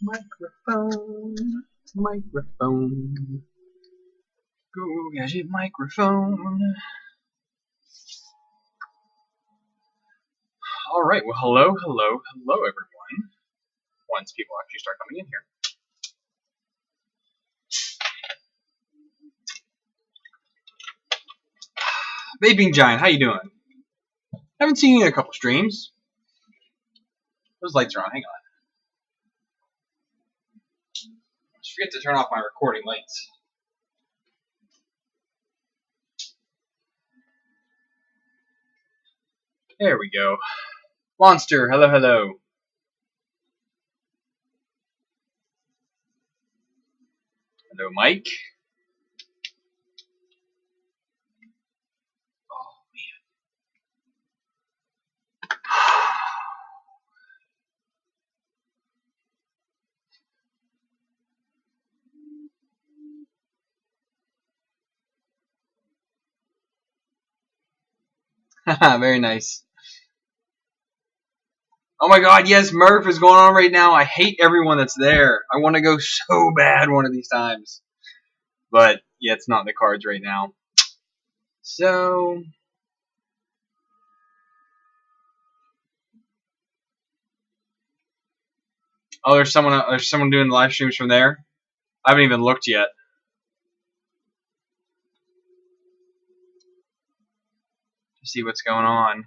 Microphone, microphone. Go gadget microphone. Alright, well hello everyone. Once people actually start coming in here. Vaping Giant, how you doing? Haven't seen you in a couple streams. Those lights are on, hang on. I just forget to turn off my recording lights. There we go. Monster, hello. Hello, Mike. Oh, man. Very nice. Oh my god, yes, Murph is going on right now. I hate everyone that's there. I want to go so bad one of these times. But, yeah, it's not in the cards right now. So... Oh, there's someone doing live streams from there? I haven't even looked yet. To see what's going on.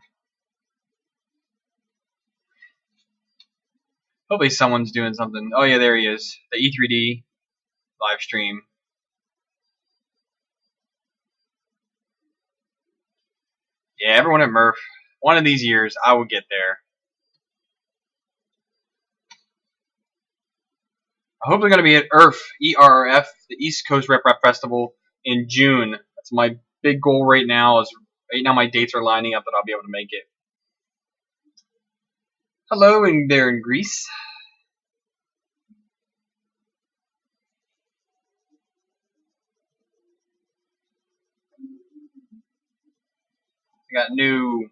Hopefully someone's doing something. Oh yeah, there he is. The E3D live stream. Yeah, everyone at Murph. One of these years, I will get there. I hope they're going to be at ERF, E-R-R-F, the East Coast Rep Festival in June. That's my big goal right now. Right now my dates are lining up that I'll be able to make it. Hello, and there in Greece. I got new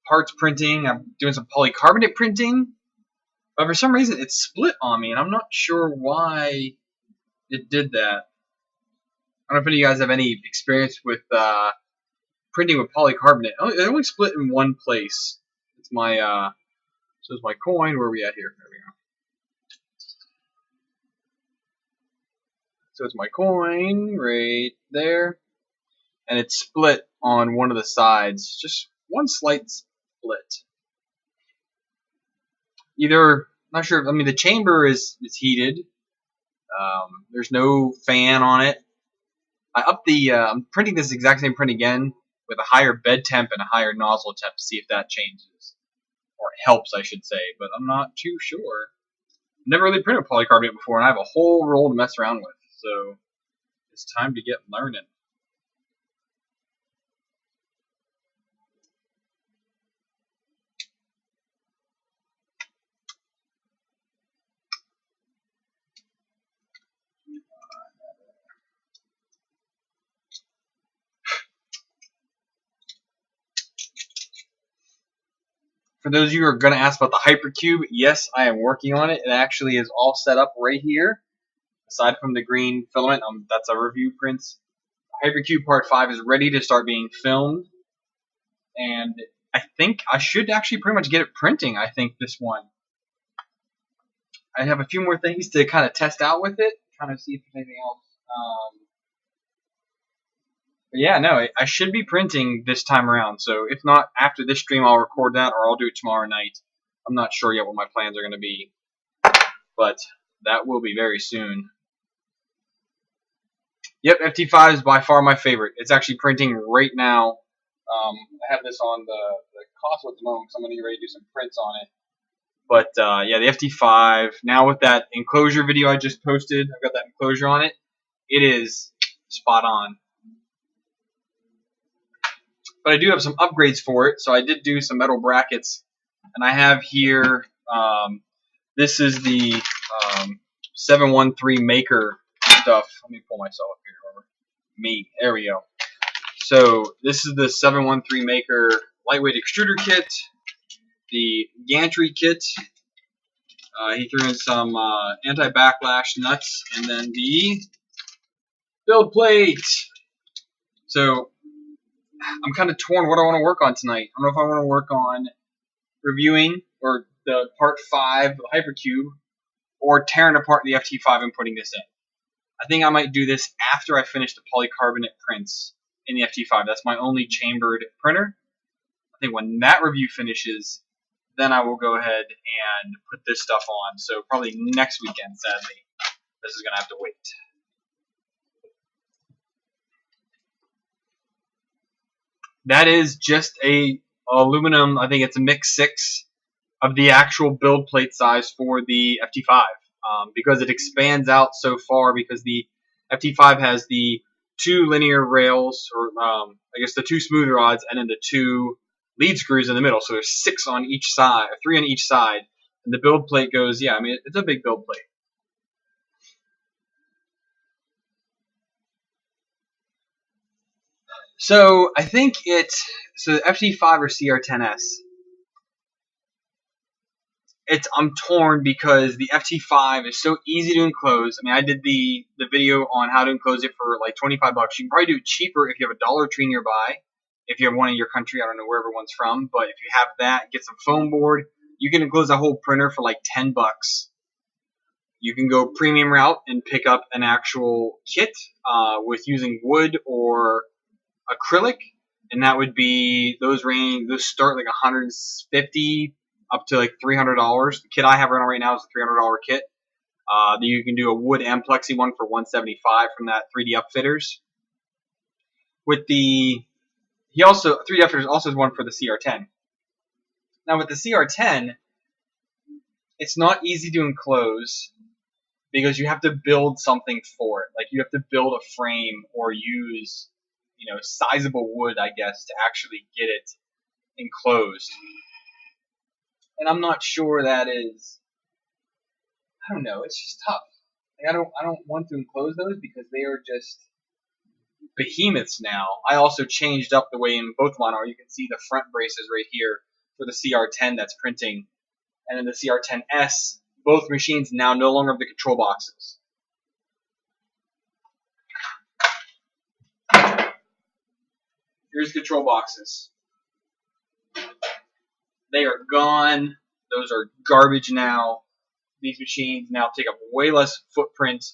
parts printing. I'm doing some polycarbonate printing. But for some reason, it split on me, and I'm not sure why it did that. I don't know if any of you guys have any experience with printing with polycarbonate. It only split in one place. It's my, so it's my coin. Where are we at here? There we go. So it's my coin right there. And it's split on one of the sides. Just one slight split. Either, not sure, I mean the chamber is heated. There's no fan on it. I upped the, I'm printing this exact same print again with a higher bed temp and a higher nozzle temp to see if that changes. Or helps, I should say, but I'm not too sure. Never really printed polycarbonate before, and I have a whole roll to mess around with, so it's time to get learning. For those of you who are going to ask about the Hypercube, yes, I am working on it. It actually is all set up right here. Aside from the green filament, that's a review print. Hypercube Part 5 is ready to start being filmed. And I think I should actually pretty much get it printing, I think, this one. I have a few more things to kind of test out with it. Trying to see if there's anything else. But yeah, no, I should be printing this time around. So if not, after this stream, I'll record that, or I'll do it tomorrow night. I'm not sure yet what my plans are going to be. But that will be very soon. Yep, FT5 is by far my favorite. It's actually printing right now. I have this on the console at the moment, so I'm going to get ready to do some prints on it. But yeah, the FT5, now with that enclosure video I just posted, I've got that enclosure on it. It is spot on. But I do have some upgrades for it, so I did do some metal brackets. And I have here, this is the 713 maker stuff. Let me pull myself up here. There we go. So this is the 713 maker lightweight extruder kit, the gantry kit, He threw in some anti-backlash nuts, and then the build plate. So I'm kind of torn what I want to work on tonight. I don't know if I want to work on reviewing or the part 5 of the Hypercube, or tearing apart the FT5 and putting this in. I think I might do this after I finish the polycarbonate prints in the FT5. That's my only chambered printer. I think when that review finishes, then I will go ahead and put this stuff on. So probably next weekend, sadly. This is going to have to wait. That is just a aluminum, I think it's a mix 6 of the actual build plate size for the FT5. Because it expands out so far, because the FT5 has the 2 linear rails, or I guess the 2 smooth rods, and then the 2 lead screws in the middle. So there's 6 on each side, or 3 on each side. And the build plate goes, yeah, I mean, it's a big build plate. So I think so FT5 or CR10S. I'm torn because the FT5 is so easy to enclose. I mean, I did the video on how to enclose it for like $25. You can probably do it cheaper if you have a Dollar Tree nearby. If you have one in your country, I don't know where everyone's from, but if you have that, get some foam board. You can enclose a whole printer for like $10. You can go premium route and pick up an actual kit with using wood or acrylic, and that would be those start like $150 up to like $300. The kit I have right now is a $300 kit. You can do a wood and plexi one for $175 from that 3D Upfitters. With the 3D Upfitters also has one for the CR10. Now with the CR10, it's not easy to enclose because you have to build something for it. Like you have to build a frame or use, sizable wood, I guess, to actually get it enclosed. And I'm not sure that is. I don't know. It's just tough. Like, I don't want to enclose those because they are just behemoths now. I also changed up the way in both of mine are. You can see the front braces right here for the CR10 that's printing, and then the CR10S. Both machines now no longer have the control boxes. Here's control boxes. They are gone. Those are garbage now. These machines now take up way less footprint,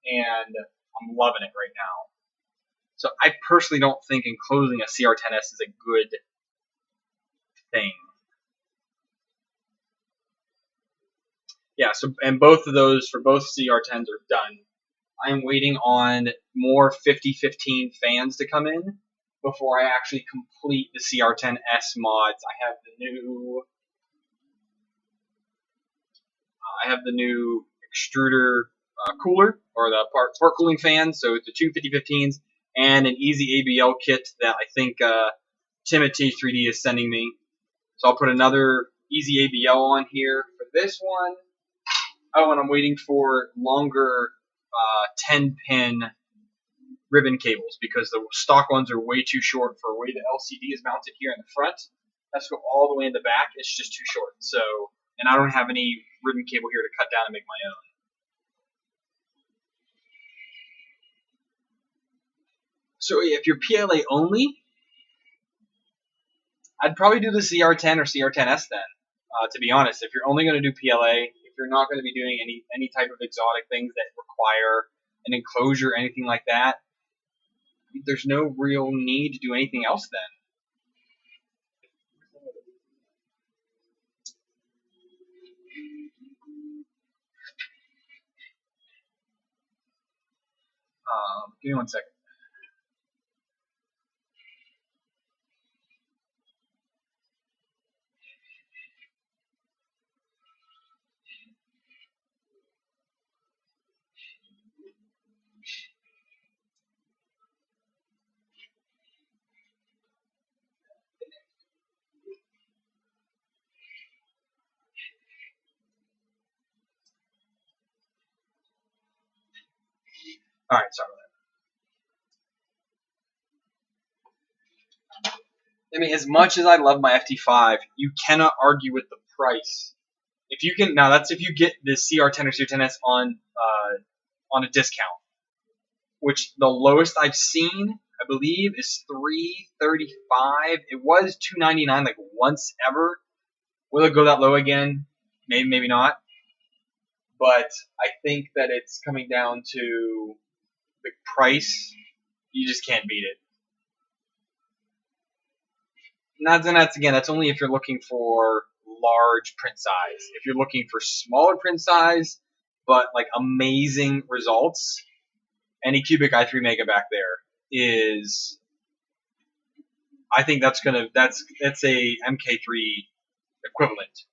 and I'm loving it right now. So I personally don't think enclosing a CR10S is a good thing. Yeah, and both of those for both CR10s are done. I'm waiting on more 5015 fans to come in before I actually complete the CR10S mods. I have the new extruder cooler, or the part cooling fan. So it's the two 5015s and an easy ABL kit that I think Tim at T3D is sending me. So I'll put another easy ABL on here for this one. Oh, and I'm waiting for longer 10-pin ribbon cables because the stock ones are way too short for the way the LCD is mounted here in the front. That's go all the way in the back. It's just too short. So, and I don't have any ribbon cable here to cut down and make my own. So if you're PLA only, I'd probably do the CR10 or CR10S then. To be honest, if you're only going to do PLA, if you're not going to be doing any type of exotic things that require an enclosure or anything like that, there's no real need to do anything else then. Give me 1 second. All right, sorry about that. I mean, as much as I love my FT5, you cannot argue with the price If you can, now that's if you get the CR10 or CR10S on a discount, which the lowest I've seen, I believe, is $335. It was $299 like once ever. Will it go that low again? Maybe, maybe not. But I think that it's coming down to the price. You just can't beat it. And that's only if you're looking for large print size. If you're looking for smaller print size, but like amazing results, any Cubic i3 Mega back there is, I think that's a MK3 equivalent.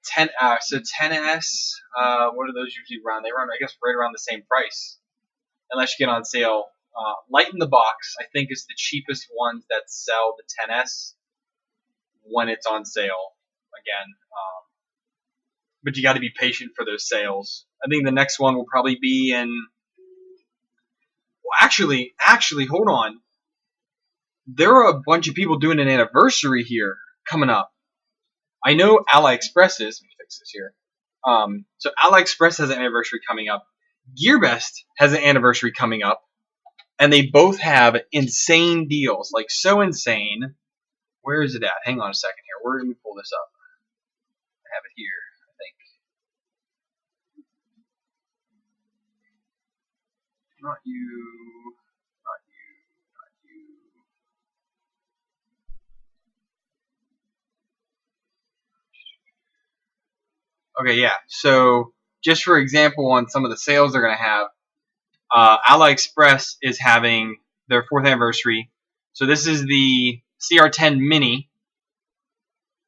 So 10S, what are those usually around? They run, I guess, right around the same price, unless you get on sale. Light in the Box, I think, is the cheapest ones that sell the 10S when it's on sale again. But you got to be patient for those sales. I think the next one will probably be in. Well, actually, hold on. There are a bunch of people doing an anniversary here coming up. I know AliExpress is. Let me fix this here. So AliExpress has an anniversary coming up. GearBest has an anniversary coming up. And they both have insane deals, like so insane. Where is it at? Hang on a second here. Let me pull this up. I have it here, I think. Not you. Not you. Not you. Okay, yeah. So just for example, on some of the sales they're going to have, AliExpress is having their 4th anniversary. So this is the CR10 Mini.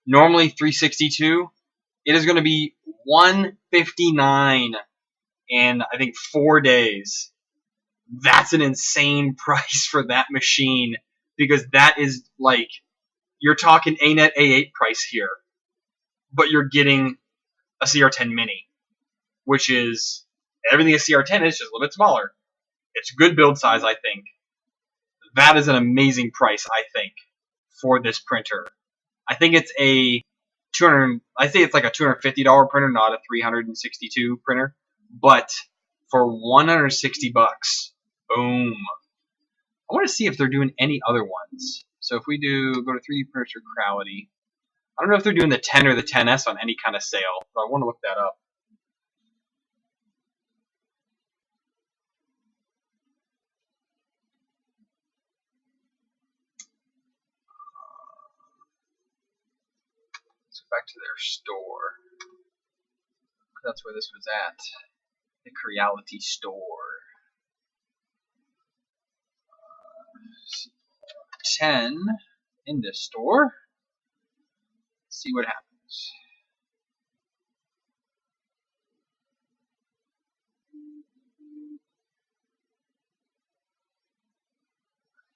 Normally $362. It is going to be $159 in, I think, 4 days. That's an insane price for that machine, because that is like, you're talking ANET A8 price here, but you're getting a CR10 Mini, which is everything a CR10 is, just a little bit smaller. It's good build size, I think. That is an amazing price, I think, for this printer. I think it's a I say it's like a $250 printer, not a $362 printer, but for $160, boom. I want to see if they're doing any other ones. So if we go to 3D Printer Quality, I don't know if they're doing the 10 or the 10S on any kind of sale, but I want to look that up. Let's go back to their store. That's where this was at. The Creality store. 10 in this store. Let's see what happens.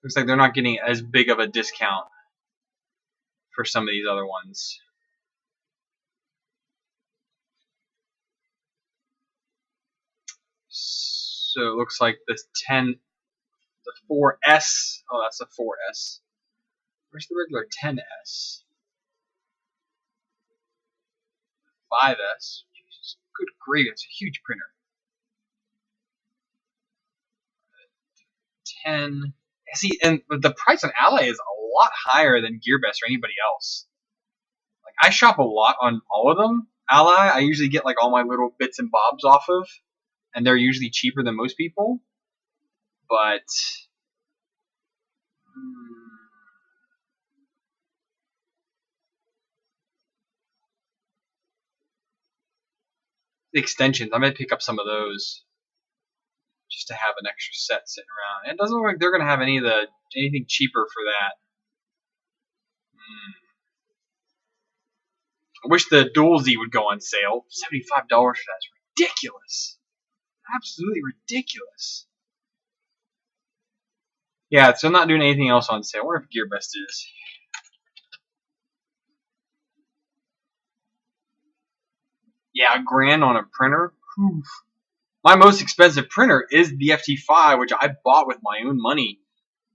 Looks like they're not getting as big of a discount for some of these other ones. So it looks like this 10, the 4S. Oh, that's the 4S. Where's the regular 10S? 5S. Jesus, good grief, it's a huge printer. 10. See, and the price on Ally is a lot higher than GearBest or anybody else. Like, I shop a lot on all of them. Ally, I usually get like all my little bits and bobs off of, and they're usually cheaper than most people. But the extensions, I might pick up some of those just to have an extra set sitting around. And it doesn't look like they're going to have anything cheaper for that. I wish the Dual Z would go on sale. $75 for that is ridiculous. Absolutely ridiculous. Yeah, so I'm not doing anything else on sale. I wonder if GearBest is. Yeah, $1,000 on a printer. Oof. My most expensive printer is the FT5, which I bought with my own money.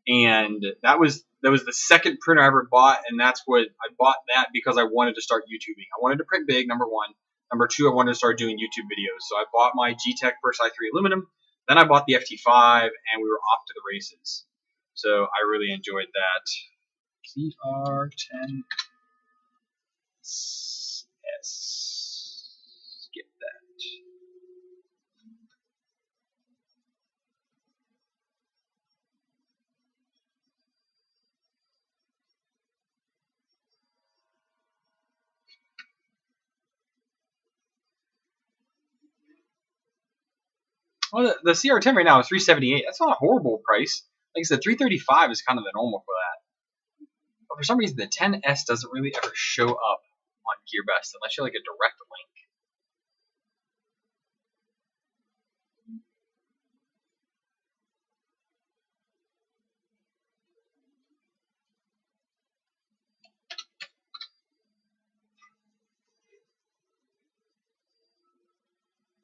and that was the second printer I ever bought, and that's what I bought that because I wanted to start YouTubing. I wanted to print big, number one. Number two, I wanted to start doing YouTube videos. So I bought my G-Tech Burst i3 aluminum. Then I bought the FT5, and we were off to the races. So I really enjoyed that. CR10S. Skip that. Well, the CR10 right now is $378. That's not a horrible price. Like I said, $335 is kind of the normal for that. But for some reason, the 10S doesn't really ever show up on GearBest unless you're like a direct link.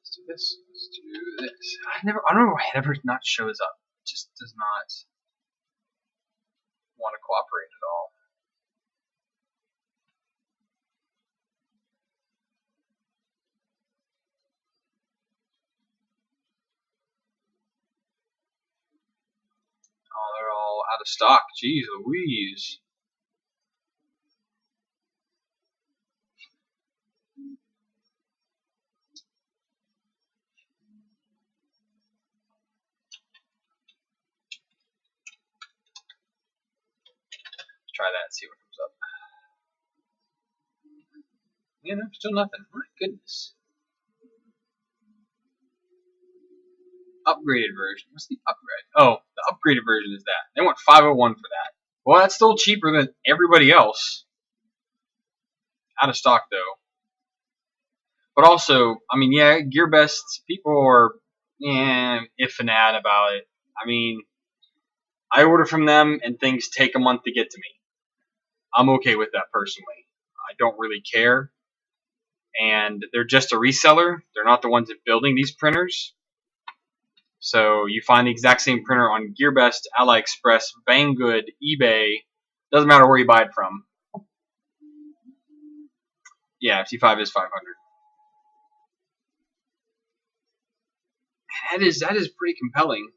Let's do this. Let's do this. I don't know why it ever not shows up. It just does not want to cooperate at all. Oh, they're all out of stock. Jeez Louise. Let's try that and see what comes up. You know, still nothing. My goodness. Upgraded version. What's the upgrade? Oh, the upgraded version is that. They want 501 for that. Well, that's still cheaper than everybody else. Out of stock, though. But also, I mean, yeah, GearBest, people are if and at about it. I mean, I order from them and things take a month to get to me. I'm okay with that personally. I don't really care. And they're just a reseller. They're not the ones that building these printers. So you find the exact same printer on GearBest, AliExpress, Banggood, eBay. Doesn't matter where you buy it from. Yeah, FT5 is 500. That is pretty compelling.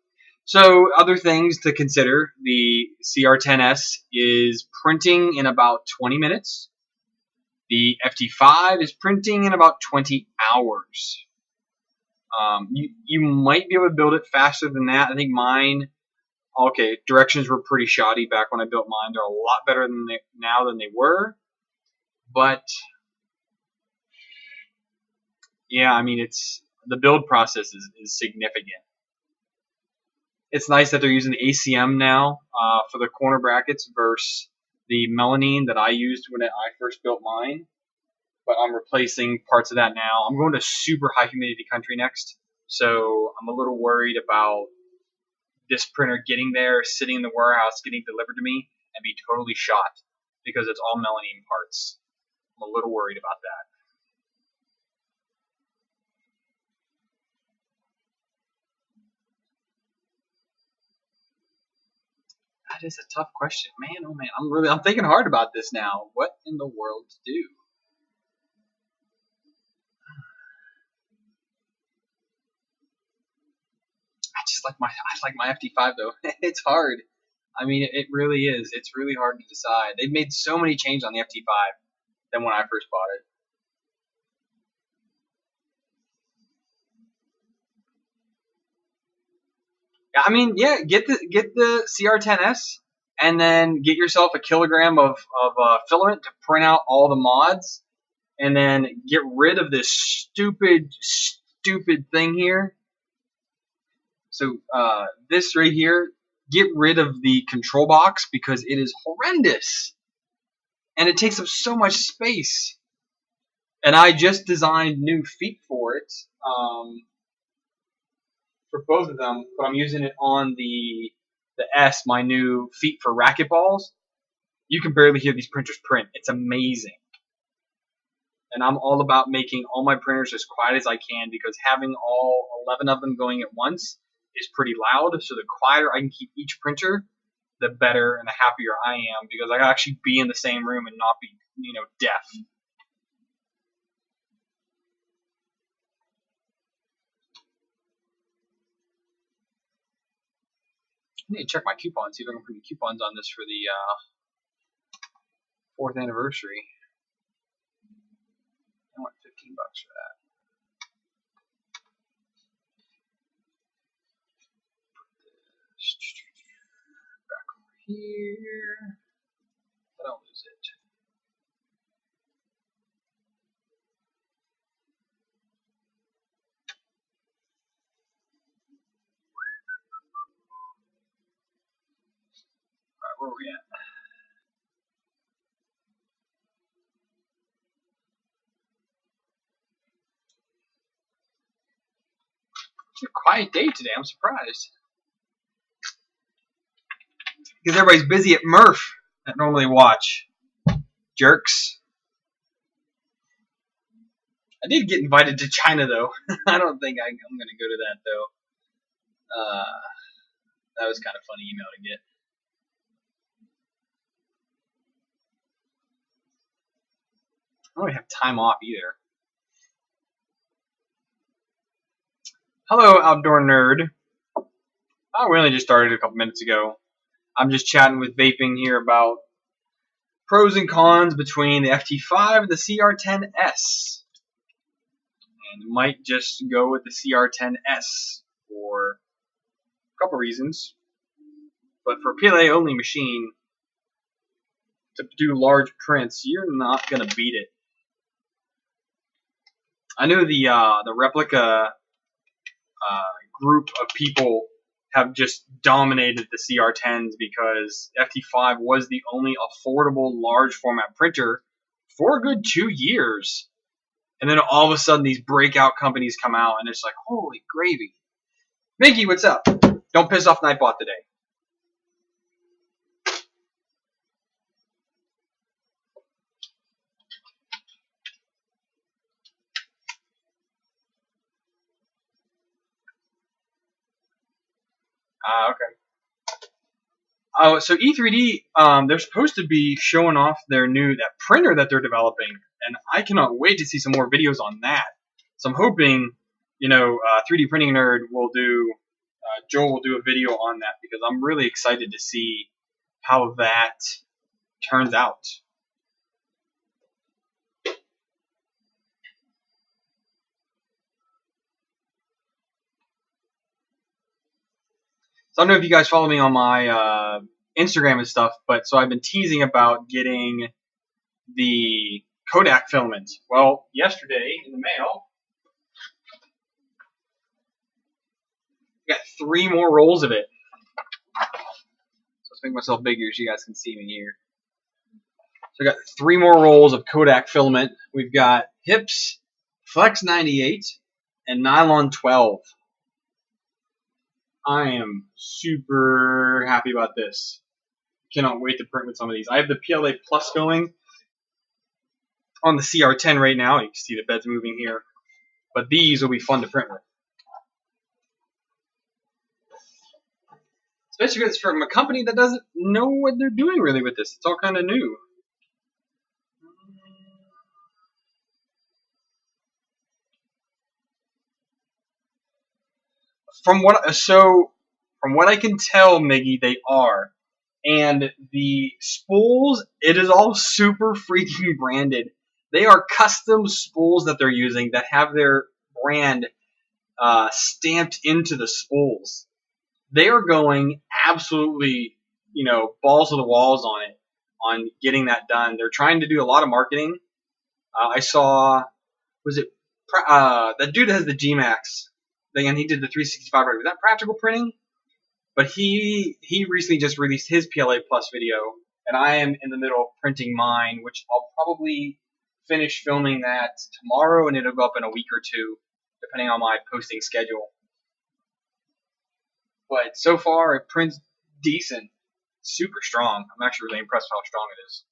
So other things to consider: the CR10S is printing in about 20 minutes. The FT5 is printing in about 20 hours. You might be able to build it faster than that. I think mine, okay, directions were pretty shoddy back when I built mine. They're a lot better now than they were. But yeah, I mean, the build process is significant. It's nice that they're using the ACM now for the corner brackets versus the melamine that I used when I first built mine. But I'm replacing parts of that now. I'm going to super high humidity country next, so I'm a little worried about this printer getting there, sitting in the warehouse, getting delivered to me, and be totally shot because it's all melamine parts. I'm a little worried about that. That is a tough question, man. Oh man, I'm thinking hard about this now. What in the world to do? I like my FT5 though. It's hard. I mean, it really is. It's really hard to decide. They've made so many changes on the FT5 than when I first bought it. I mean, yeah, get the CR10S and then get yourself a kilogram of filament to print out all the mods, and then get rid of this stupid thing here. So this right here, get rid of the control box because it is horrendous and it takes up so much space. And I just designed new feet for it. For both of them, but I'm using it on the S, my new feet for racquetballs. You can barely hear these printers print. It's amazing. And I'm all about making all my printers as quiet as I can because having all 11 of them going at once is pretty loud. So the quieter I can keep each printer, the better and the happier I am, because I can actually be in the same room and not be, deaf. I need to check my coupons, see if I can put any coupons on this for the 4th anniversary. I want $15 for that. Back over here. I don't lose it. Alright, where are we at? It's a quiet day today. I'm surprised. Because everybody's busy at Murph that normally watch. Jerks. I did get invited to China, though. I don't think I'm going to go to that, though. That was kind of a funny email to get. I don't really have time off either. Hello, Outdoor Nerd. Oh, we only just started a couple minutes ago. I'm just chatting with Vaping here about pros and cons between the FT5 and the CR10S. And might just go with the CR10S for a couple reasons. But for a PLA only machine, to do large prints, you're not going to beat it. I know the replica group of people have just dominated the CR10s because FT5 was the only affordable large format printer for a good 2 years. And then all of a sudden these breakout companies come out and it's like, holy gravy. Mickey, what's up? Don't piss off Nightbot today. Okay. So E3D, they're supposed to be showing off that printer that they're developing, and I cannot wait to see some more videos on that. So I'm hoping, 3D Printing Nerd will do, Joel will do a video on that, because I'm really excited to see how that turns out. So I don't know if you guys follow me on my Instagram and stuff, but so I've been teasing about getting the Kodak filament. Well, yesterday in the mail, I got 3 more rolls of it. So let's make myself bigger so you guys can see me here. So I got 3 more rolls of Kodak filament. We've got Hips, Flex 98, and Nylon 12. I am super happy about this. Cannot wait to print with some of these. I have the PLA Plus going on the CR10 right now. You can see the bed's moving here. But these will be fun to print with. Especially because it's from a company that doesn't know what they're doing really with this. It's all kind of new. From what I can tell, Miggy, they are. And the spools, it is all super freaking branded. They are custom spools that they're using that have their brand stamped into the spools. They are going absolutely, balls to the walls on it, on getting that done. They're trying to do a lot of marketing. I saw, that dude that has the G-Max thing, and he did the 365 right. Was that Practical Printing? But he recently just released his PLA Plus video, and I am in the middle of printing mine, which I'll probably finish filming that tomorrow, and it'll go up in a week or 2, depending on my posting schedule. But so far, it prints decent, super strong. I'm actually really impressed with how strong it is.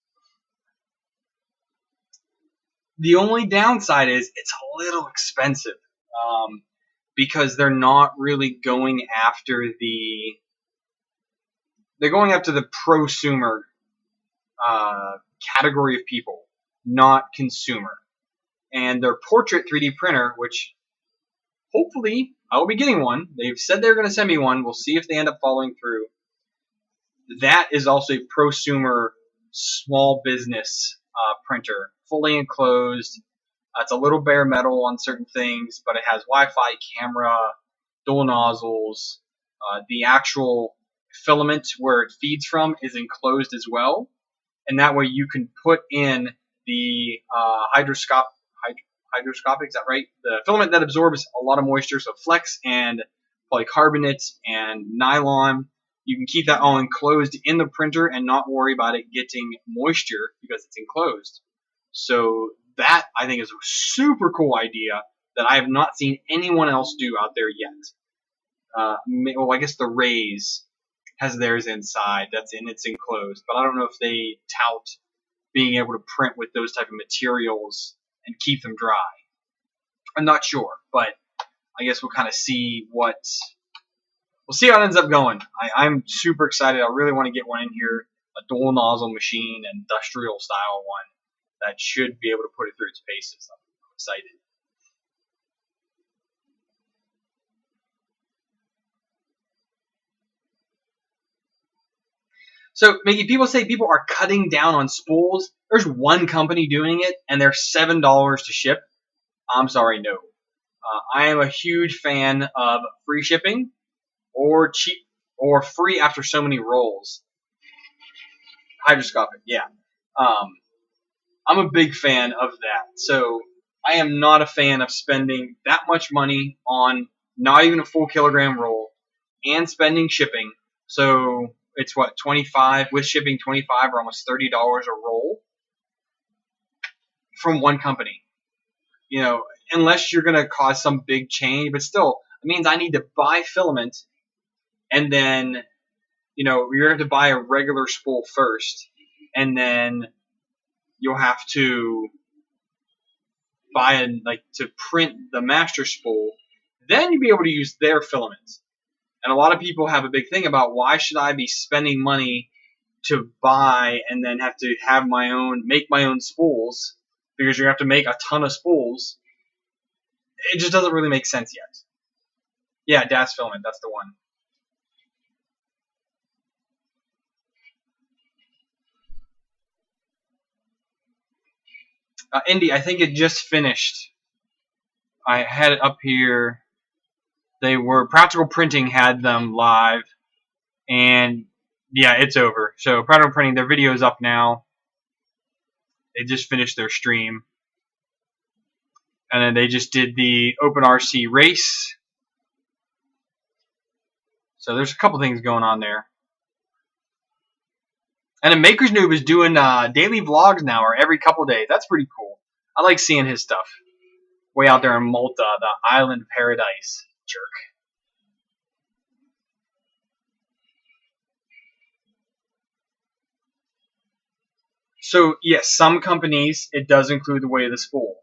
The only downside is it's a little expensive, because they're not really going after they're going after the prosumer category of people, not consumer. And their portrait 3D printer, which hopefully I will be getting one. They've said they're going to send me one. We'll see if they end up following through. That is also a prosumer small business printer, fully enclosed. It's a little bare metal on certain things, but it has Wi-Fi, camera, dual nozzles. The actual filament where it feeds from is enclosed as well, and that way you can put in the hydroscopic. Is that right? The filament that absorbs a lot of moisture, so flex and polycarbonate and nylon. You can keep that all enclosed in the printer and not worry about it getting moisture because it's enclosed. So that, I think, is a super cool idea that I have not seen anyone else do out there yet. Well, I guess the Rays has theirs inside. It's enclosed, but I don't know if they tout being able to print with those type of materials and keep them dry. I'm not sure, but I guess we'll kind of see what we'll see how it ends up going. I'm super excited. I really want to get one in here, a dual nozzle machine, industrial style one that should be able to put it through its paces. I'm excited. So, Mickey, people say people are cutting down on spools. There's one company doing it, and they're $7 to ship. I'm sorry, no. I am a huge fan of free shipping or cheap or free after so many rolls. Hydroscopic, yeah. I'm a big fan of that. So I am not a fan of spending that much money on not even a full kilogram roll and spending shipping. So it's what, 25 with shipping, 25 or almost $30 a roll from one company. You know, unless you're going to cause some big change, but still, it means I need to buy filament and then, you know, you're going to have to buy a regular spool first, and then you'll have to buy to print the master spool. Then you'll be able to use their filaments. And a lot of people have a big thing about why should I be spending money to buy and then have to have make my own spools, because you're going to have to make a ton of spools. It just doesn't really make sense yet. Yeah, Das Filament, that's the one. Indy, I think it just finished. I had it up here. They were Practical Printing had them live, and yeah, it's over. So Practical Printing, their video is up now. They just finished their stream, and then they just did the OpenRC race. So there's a couple things going on there. And then Maker's Noob is doing daily vlogs now, or every couple days. That's pretty cool. I like seeing his stuff. Way out there in Malta, the island paradise. Jerk. So, yes, some companies, it does include the weight of the spool.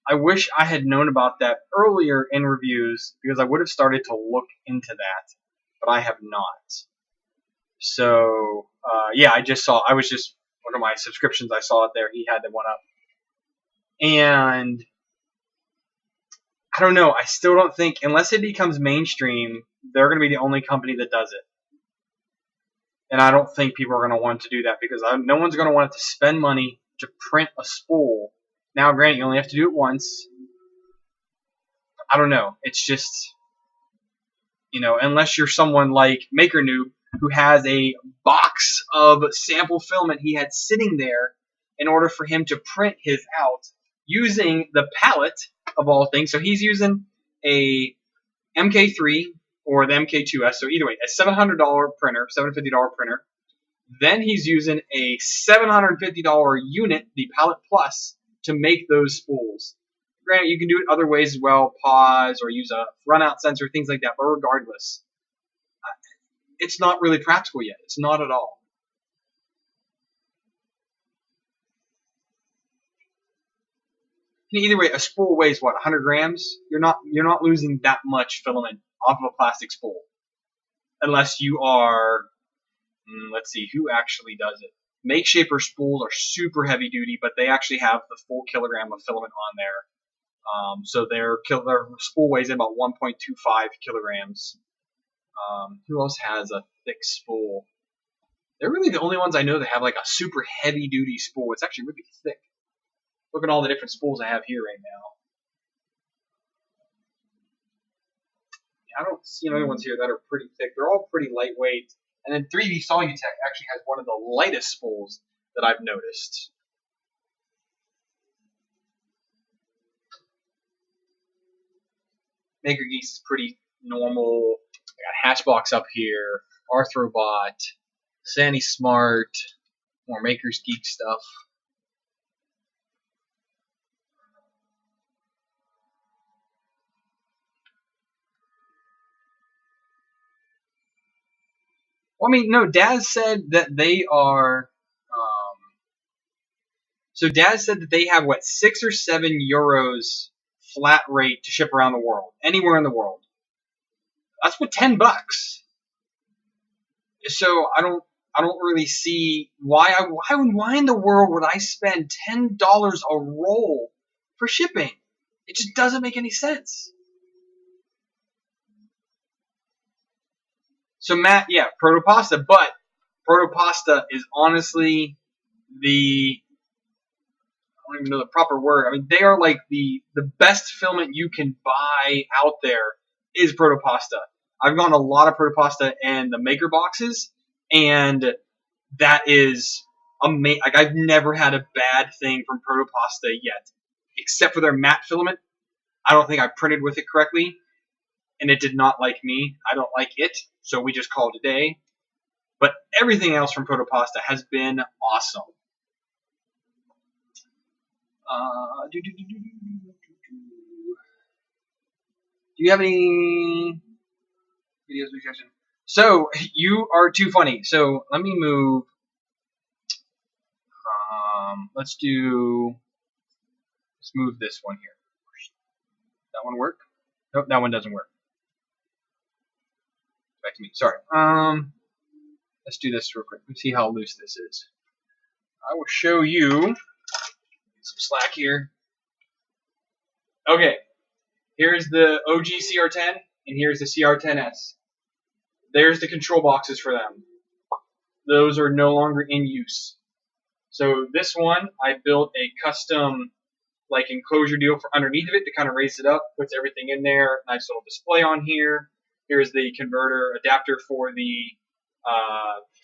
I wish I had known about that earlier in reviews, because I would have started to look into that, but I have not. So, yeah, I was just, one of my subscriptions, I saw it there, he had the one up. And I don't know, I still don't think, unless it becomes mainstream, they're going to be the only company that does it. And I don't think people are going to want to do that, because no one's going to want to spend money to print a spool. Now, granted, you only have to do it once. I don't know. It's just, you know, unless you're someone like Maker Noob, who has a box of sample filament he had sitting there in order for him to print his out using the palette of all things. So he's using a MK3 or the MK2S. So either way, a $700 printer, $750 printer. Then he's using a $750 unit, the Palette Plus, to make those spools. Granted, you can do it other ways as well, pause or use a run-out sensor, things like that. But regardless, it's not really practical yet. It's not at all. Either way, a spool weighs what, 100 grams? You're not losing that much filament off of a plastic spool, unless you are Let's see, who actually does it? Make Shaper spools are super heavy duty, but they actually have the full kilogram of filament on there. So their spool weighs in about 1.25 kilograms. Who else has a thick spool? They're really the only ones I know that have like a super heavy duty spool. It's actually really thick. Look at all the different spools I have here right now. I don't see any other ones here that are pretty thick. They're all pretty lightweight. And then 3D Solutech actually has one of the lightest spools that I've noticed. Maker Geeks is pretty normal. I got Hatchbox up here, Arthrobot, Sandy Smart, more Maker's Geek stuff. Well, I mean, no, Daz said that they are. So Daz said that they have what, €6 or €7 flat rate to ship around the world, anywhere in the world. That's what $10. So I don't really see why in the world would I spend $10 a roll for shipping? It just doesn't make any sense. So Matt, yeah, Protopasta, but Protopasta is honestly I don't even know the proper word. I mean, they are like the best filament you can buy out there is Protopasta. I've gotten a lot of Protopasta in the maker boxes, and that is amazing. Like, I've never had a bad thing from Protopasta yet, except for their matte filament. I don't think I printed with it correctly, and it did not like me. I don't like it, so we just call it a day. But everything else from Protopasta has been awesome. Do you have any videos suggestion? So you are too funny. So let me move. Let's move this one here. That one work? Nope, that one doesn't work. Back to me. Sorry. Let's do this real quick. Let's see how loose this is. I will show you some slack here. Okay. Here's the OG CR10, and here's the CR10S. There's the control boxes for them. Those are no longer in use. So this one, I built a custom like enclosure deal for underneath of it to kind of raise it up, puts everything in there. Nice little display on here. Here's the converter adapter for the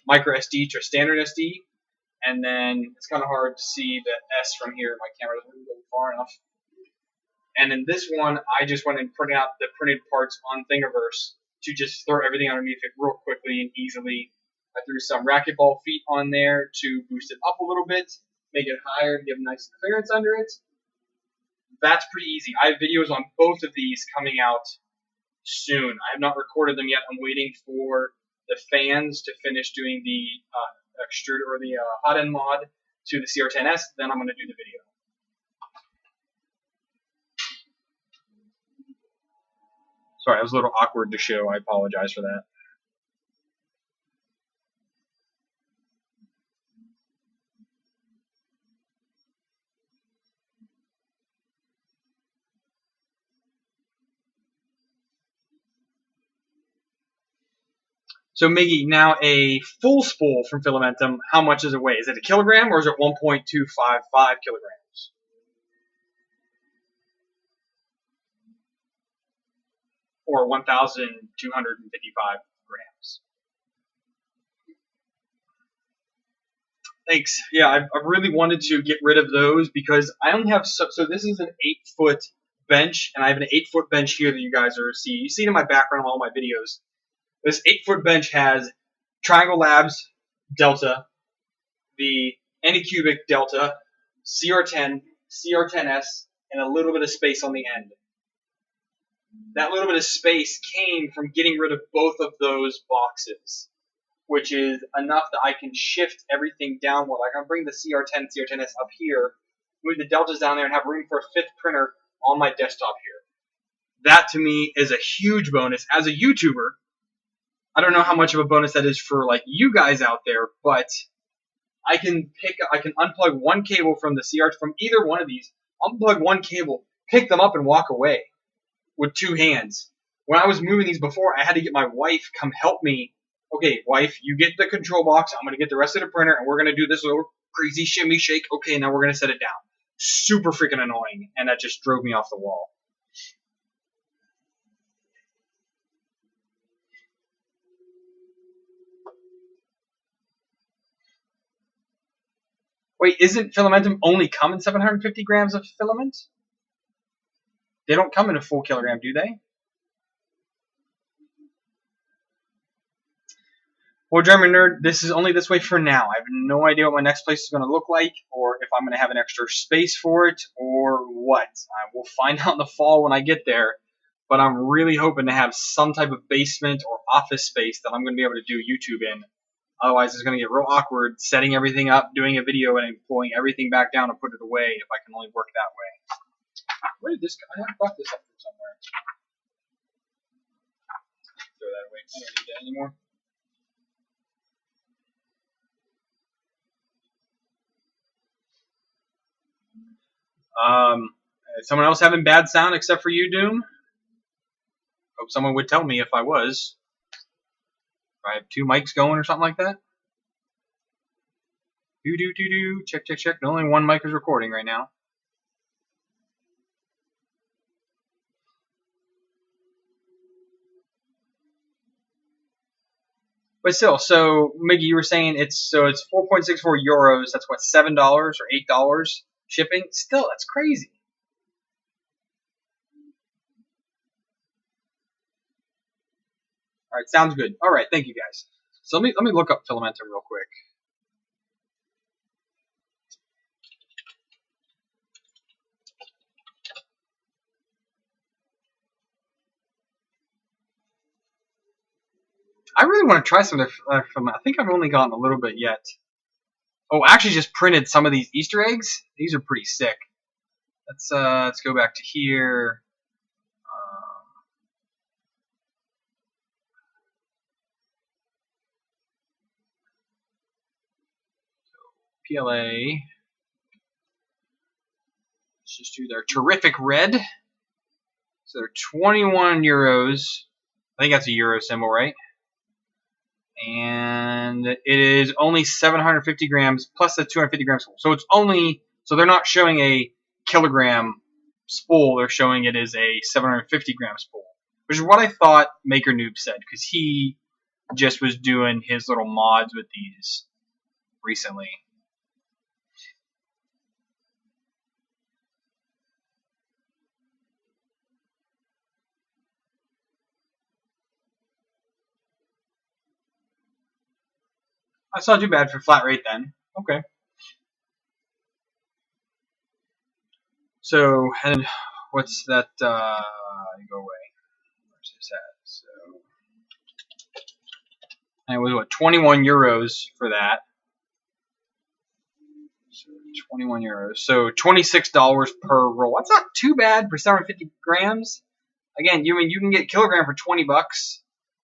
micro SD to standard SD. And then it's kind of hard to see the S from here. My camera doesn't really go far enough. And then this one, I just went and printed out the printed parts on Thingiverse to just throw everything underneath it real quickly and easily. I threw some racquetball feet on there to boost it up a little bit, make it higher, give nice clearance under it. That's pretty easy. I have videos on both of these coming out soon. I have not recorded them yet. I'm waiting for the fans to finish doing the extruder or the hot end mod to the CR10S. Then I'm going to do the video. Sorry, that was a little awkward to show. I apologize for that. So Miggy, now a full spool from Filamentum, how much does it weigh? Is it a kilogram or is it 1.255 kilograms? Or 1,255 grams? Thanks. Yeah, I've really wanted to get rid of those because I only have so this is an 8-foot bench, and I have an 8-foot bench here that you guys are seeing. You see it in my background on all my videos. This 8-foot bench has Triangle Labs Delta, the Anycubic Delta, CR10, CR10S, and a little bit of space on the end. That little bit of space came from getting rid of both of those boxes, which is enough that I can shift everything downward. Like I'll bring the CR10, CR10S up here, move the Deltas down there, and have room for a 5th printer on my desktop here. That to me is a huge bonus. As a YouTuber, I don't know how much of a bonus that is for like you guys out there, but I can unplug one cable from the CR from either one of these, unplug one cable, pick them up, and walk away with two hands. When I was moving these before, I had to get my wife come help me. Okay, wife, you get the control box. I'm gonna get the rest of the printer, and we're gonna do this little crazy shimmy shake. Okay, now we're gonna set it down. Super freaking annoying, and that just drove me off the wall. Wait, isn't Filamentum only come in 750 grams of filament? They don't come in a full kilogram, do they? Well, German Nerd, this is only this way for now. I have no idea what my next place is going to look like, or if I'm going to have an extra space for it, or what. I will find out in the fall when I get there, but I'm really hoping to have some type of basement or office space that I'm going to be able to do YouTube in. Otherwise, it's going to get real awkward setting everything up, doing a video, and then pulling everything back down and put it away if I can only work that way. Where did this go? I brought this up from somewhere. Throw that away. I don't need that anymore. Is someone else having bad sound except for you, Doom? Hope someone would tell me if I was. If I have two mics going or something like that. Do. Check, check, check. Only one mic is recording right now. But still, so Miggy, you were saying it's 4.64 euros. That's what, $7 or $8 shipping. Still, that's crazy. All right, sounds good. All right, thank you guys. So let me look up Filamentum real quick. I really want to try some of their Filament. I think I've only gotten a little bit yet. Oh, I actually just printed some of these Easter eggs. These are pretty sick. Let's go back to here. PLA. Let's just do their terrific red. So they're 21 euros. I think that's a euro symbol, right? And it is only 750 grams plus the 250 grams. So it's only, so they're not showing a kilogram spool. They're showing it as a 750 gram spool, which is what I thought Maker Noob said, because he just was doing his little mods with these recently. That's not too bad for flat rate then. Okay. So, and what's that? Go away. Where's this at? So, and it was what, 21 euros for that. So 21 euros. So $26 per roll. That's not too bad for 750 grams. Again, you can get a kilogram for 20 bucks,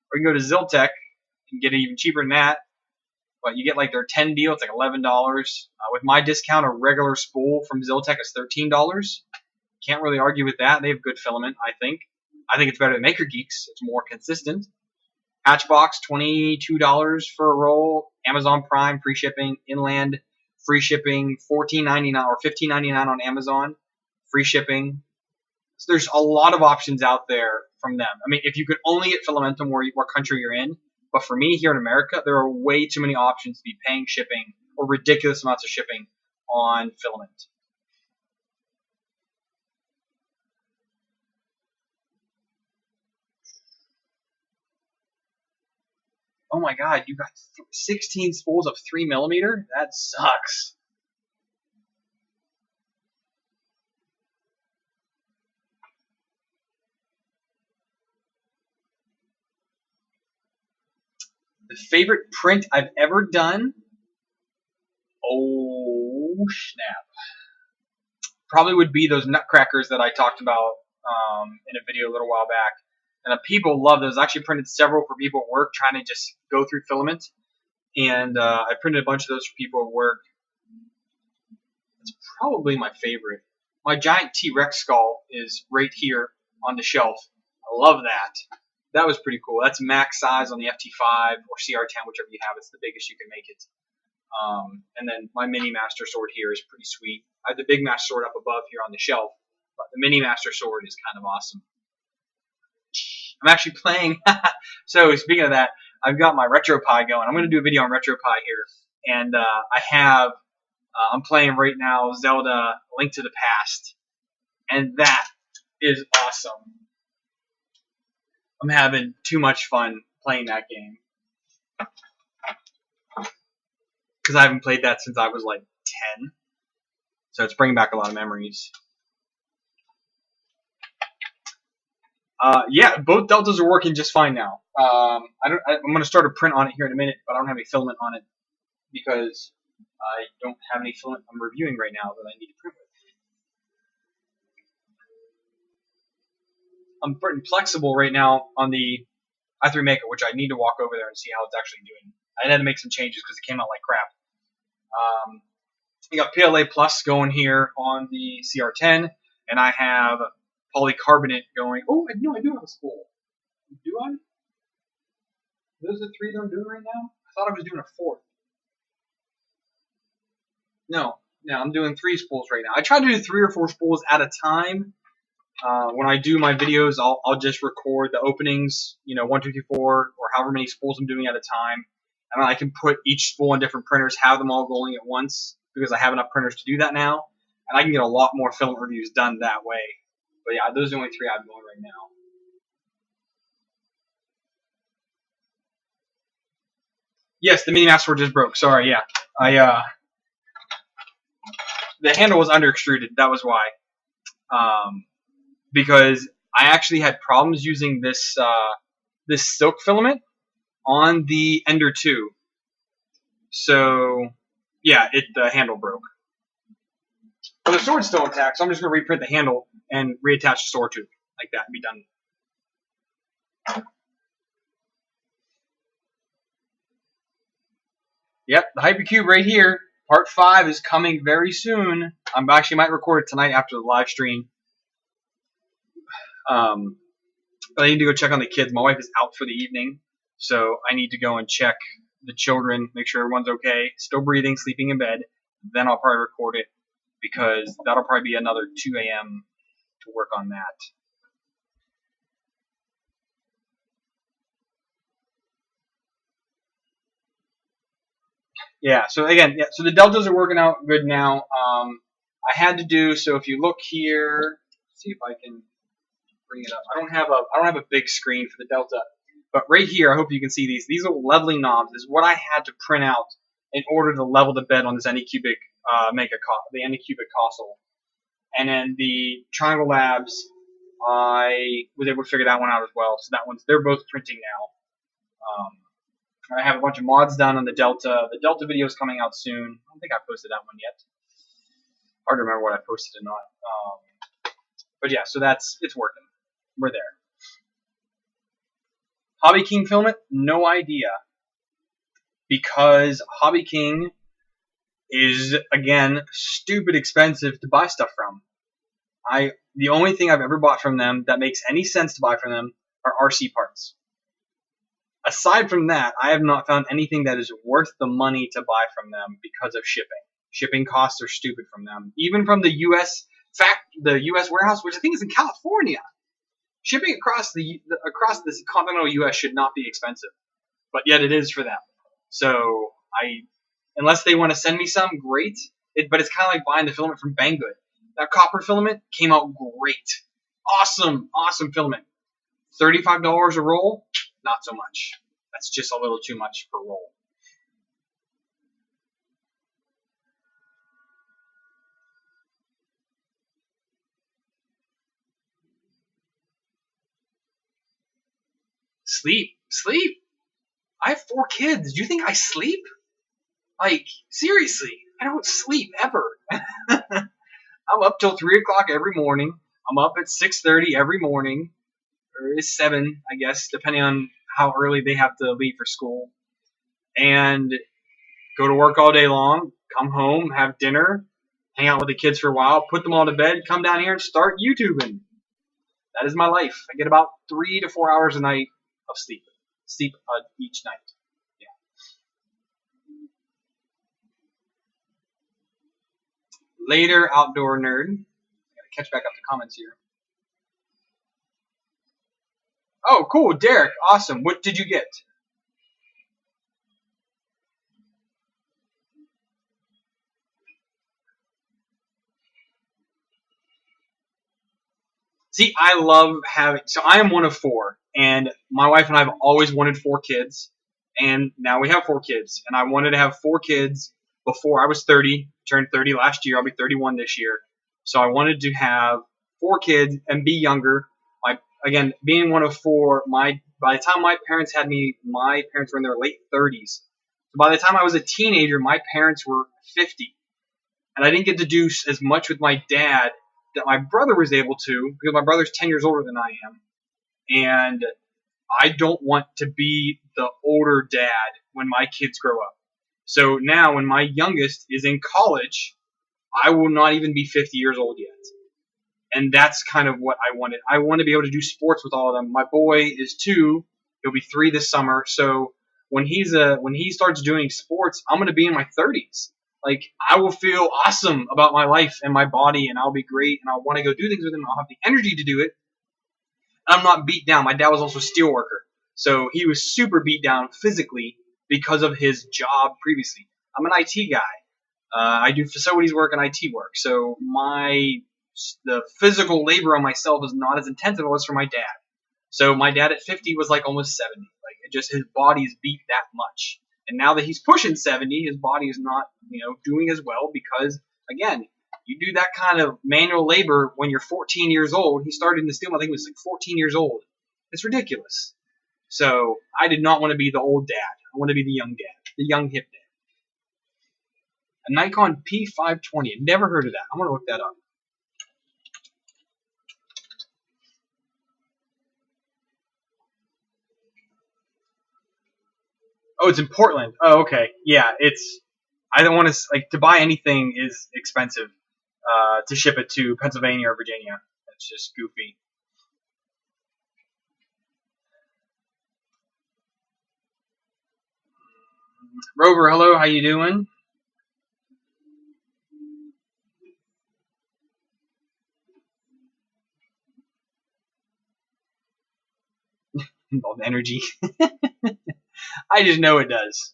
or you can go to Ziltech and get it even cheaper than that. But you get like their 10 deal. It's like $11. With my discount, a regular spool from Ziltech is $13. Can't really argue with that. They have good filament, I think. I think it's better than Maker Geeks. It's more consistent. Hatchbox, $22 for a roll. Amazon Prime, free shipping. Inland, free shipping. $14.99 or $15.99 on Amazon. Free shipping. So there's a lot of options out there from them. I mean, if you could only get Filamentum what country you're in, but for me here in America, there are way too many options to be paying shipping or ridiculous amounts of shipping on Filament. Oh my god, you got 16 spools of 3mm? That sucks. The favorite print I've ever done? Oh, snap. Probably would be those nutcrackers that I talked about in a video a little while back. And people love those. I actually printed several for people at work trying to just go through Filament. And I printed a bunch of those for people at work. It's probably my favorite. My giant T-Rex skull is right here on the shelf. I love that. That was pretty cool. That's max size on the FT5 or CR10, whichever you have. It's the biggest you can make it. And then my Mini Master Sword here is pretty sweet. I have the big Master Sword up above here on the shelf, but the Mini Master Sword is kind of awesome. I'm actually playing. So speaking of that, I've got my RetroPie going. I'm going to do a video on RetroPie here, and I'm playing right now Zelda: Link to the Past, and that is awesome. I'm having too much fun playing that game because I haven't played that since I was like 10, so it's bringing back a lot of memories. Yeah, both deltas are working just fine now. I'm going to start a print on it here in a minute, but I don't have any filament on it because I don't have any filament I'm reviewing right now that I need to print with. I'm printing flexible right now on the i3 Maker, which I need to walk over there and see how it's actually doing. I had to make some changes because it came out like crap. We got PLA Plus going here on the CR10, and I have Polycarbonate going. Oh, no, I do have a spool. Do I? Those are the 3 that I'm doing right now? I thought I was doing a 4th. No, I'm doing 3 spools right now. I try to do 3 or 4 spools at a time. When I do my videos, I'll just record the openings, 1, 2, 3, 4, or however many spools I'm doing at a time. And I can put each spool on different printers, have them all going at once, because I have enough printers to do that now. And I can get a lot more filament reviews done that way. But yeah, those are the only 3 I have going right now. Yes, the Mini Master Sword just broke. Sorry, yeah. The handle was under extruded. That was why. Because I actually had problems using this silk filament on the Ender 2. So, yeah, the handle broke. But the sword's still intact, so I'm just going to reprint the handle and reattach the sword to it like that and be done. Yep, the Hypercube right here. Part 5 is coming very soon. I actually might record it tonight after the live stream. But I need to go check on the kids. My wife is out for the evening, so I need to go and check the children, make sure everyone's okay, still breathing, sleeping in bed. Then I'll probably record it because that'll probably be another 2 a.m. to work on that. Yeah, so again, so the deltas are working out good now. I had to do so. If you look here, see if I can bring it up. I don't have a big screen for the delta, but right here, I hope you can see these. These are leveling knobs. This is what I had to print out in order to level the bed on this Anycubic the Anycubic console. And then the Triangle Labs, I was able to figure that one out as well. So they're both printing now. I have a bunch of mods done on the Delta. The Delta video is coming out soon. I don't think I posted that one yet. Hard to remember what I posted or not. But yeah, so it's working. We're there. Hobby King filament? No idea. Because Hobby King is, again, stupid expensive to buy stuff from. The only thing I've ever bought from them that makes any sense to buy from them are RC parts. Aside from that, I have not found anything that is worth the money to buy from them because of shipping. Shipping costs are stupid from them. Even from the U.S. warehouse, which I think is in California. Shipping across the continental U.S. should not be expensive, but yet it is for them. So unless they want to send me some, great. But it's kind of like buying the filament from Banggood. That copper filament came out great. Awesome filament. $35 a roll? Not so much. That's just a little too much per roll. Sleep. I have 4 kids. Do you think I sleep? Like, seriously, I don't sleep ever. I'm up till 3 o'clock every morning. I'm up at 6:30 every morning. or it's 7, I guess, depending on how early they have to leave for school, and go to work all day long, come home, have dinner, hang out with the kids for a while, put them all to bed, come down here and start YouTubing. That is my life. I get about 3 to 4 hours a night of sleep each night. Yeah. Later, outdoor nerd. I gotta catch back up to comments here. Oh, cool, Derek. Awesome. What did you get? See, I love having. So I am one of 4, and my wife and I have always wanted 4 kids, and now we have 4 kids. And I wanted to have 4 kids before I was 30. Turned 30 last year. I'll be 31 this year. So I wanted to have 4 kids and be younger. Again, being one of 4, by the time my parents had me, my parents were in their late 30s. So by the time I was a teenager, my parents were 50. And I didn't get to do as much with my dad that my brother was able to, because my brother's 10 years older than I am. And I don't want to be the older dad when my kids grow up. So now when my youngest is in college, I will not even be 50 years old yet. And that's kind of what I wanted. I want to be able to do sports with all of them. My boy is 2. He'll be 3 this summer. So when he starts doing sports, I'm going to be in my 30s. Like, I will feel awesome about my life and my body, and I'll be great, and I'll want to go do things with him. I'll have the energy to do it. And I'm not beat down. My dad was also a steel worker. So he was super beat down physically because of his job previously. I'm an IT guy. I do facilities work and IT work. So the physical labor on myself is not as intense as it was for my dad. So my dad at 50 was like almost 70. Like, his body is beat that much. And now that he's pushing 70, his body is not, doing as well because, again, you do that kind of manual labor when you're 14 years old. He started in the steel mill, I think he was like 14 years old. It's ridiculous. So I did not want to be the old dad. I want to be the young dad, the young hip dad. A Nikon P520. Never heard of that. I'm going to look that up. Oh, it's in Portland. Oh, okay. Yeah, I don't want to buy anything is expensive. To ship it to Pennsylvania or Virginia, that's just goofy. Rover, hello. How you doing? Involved energy. I just know it does.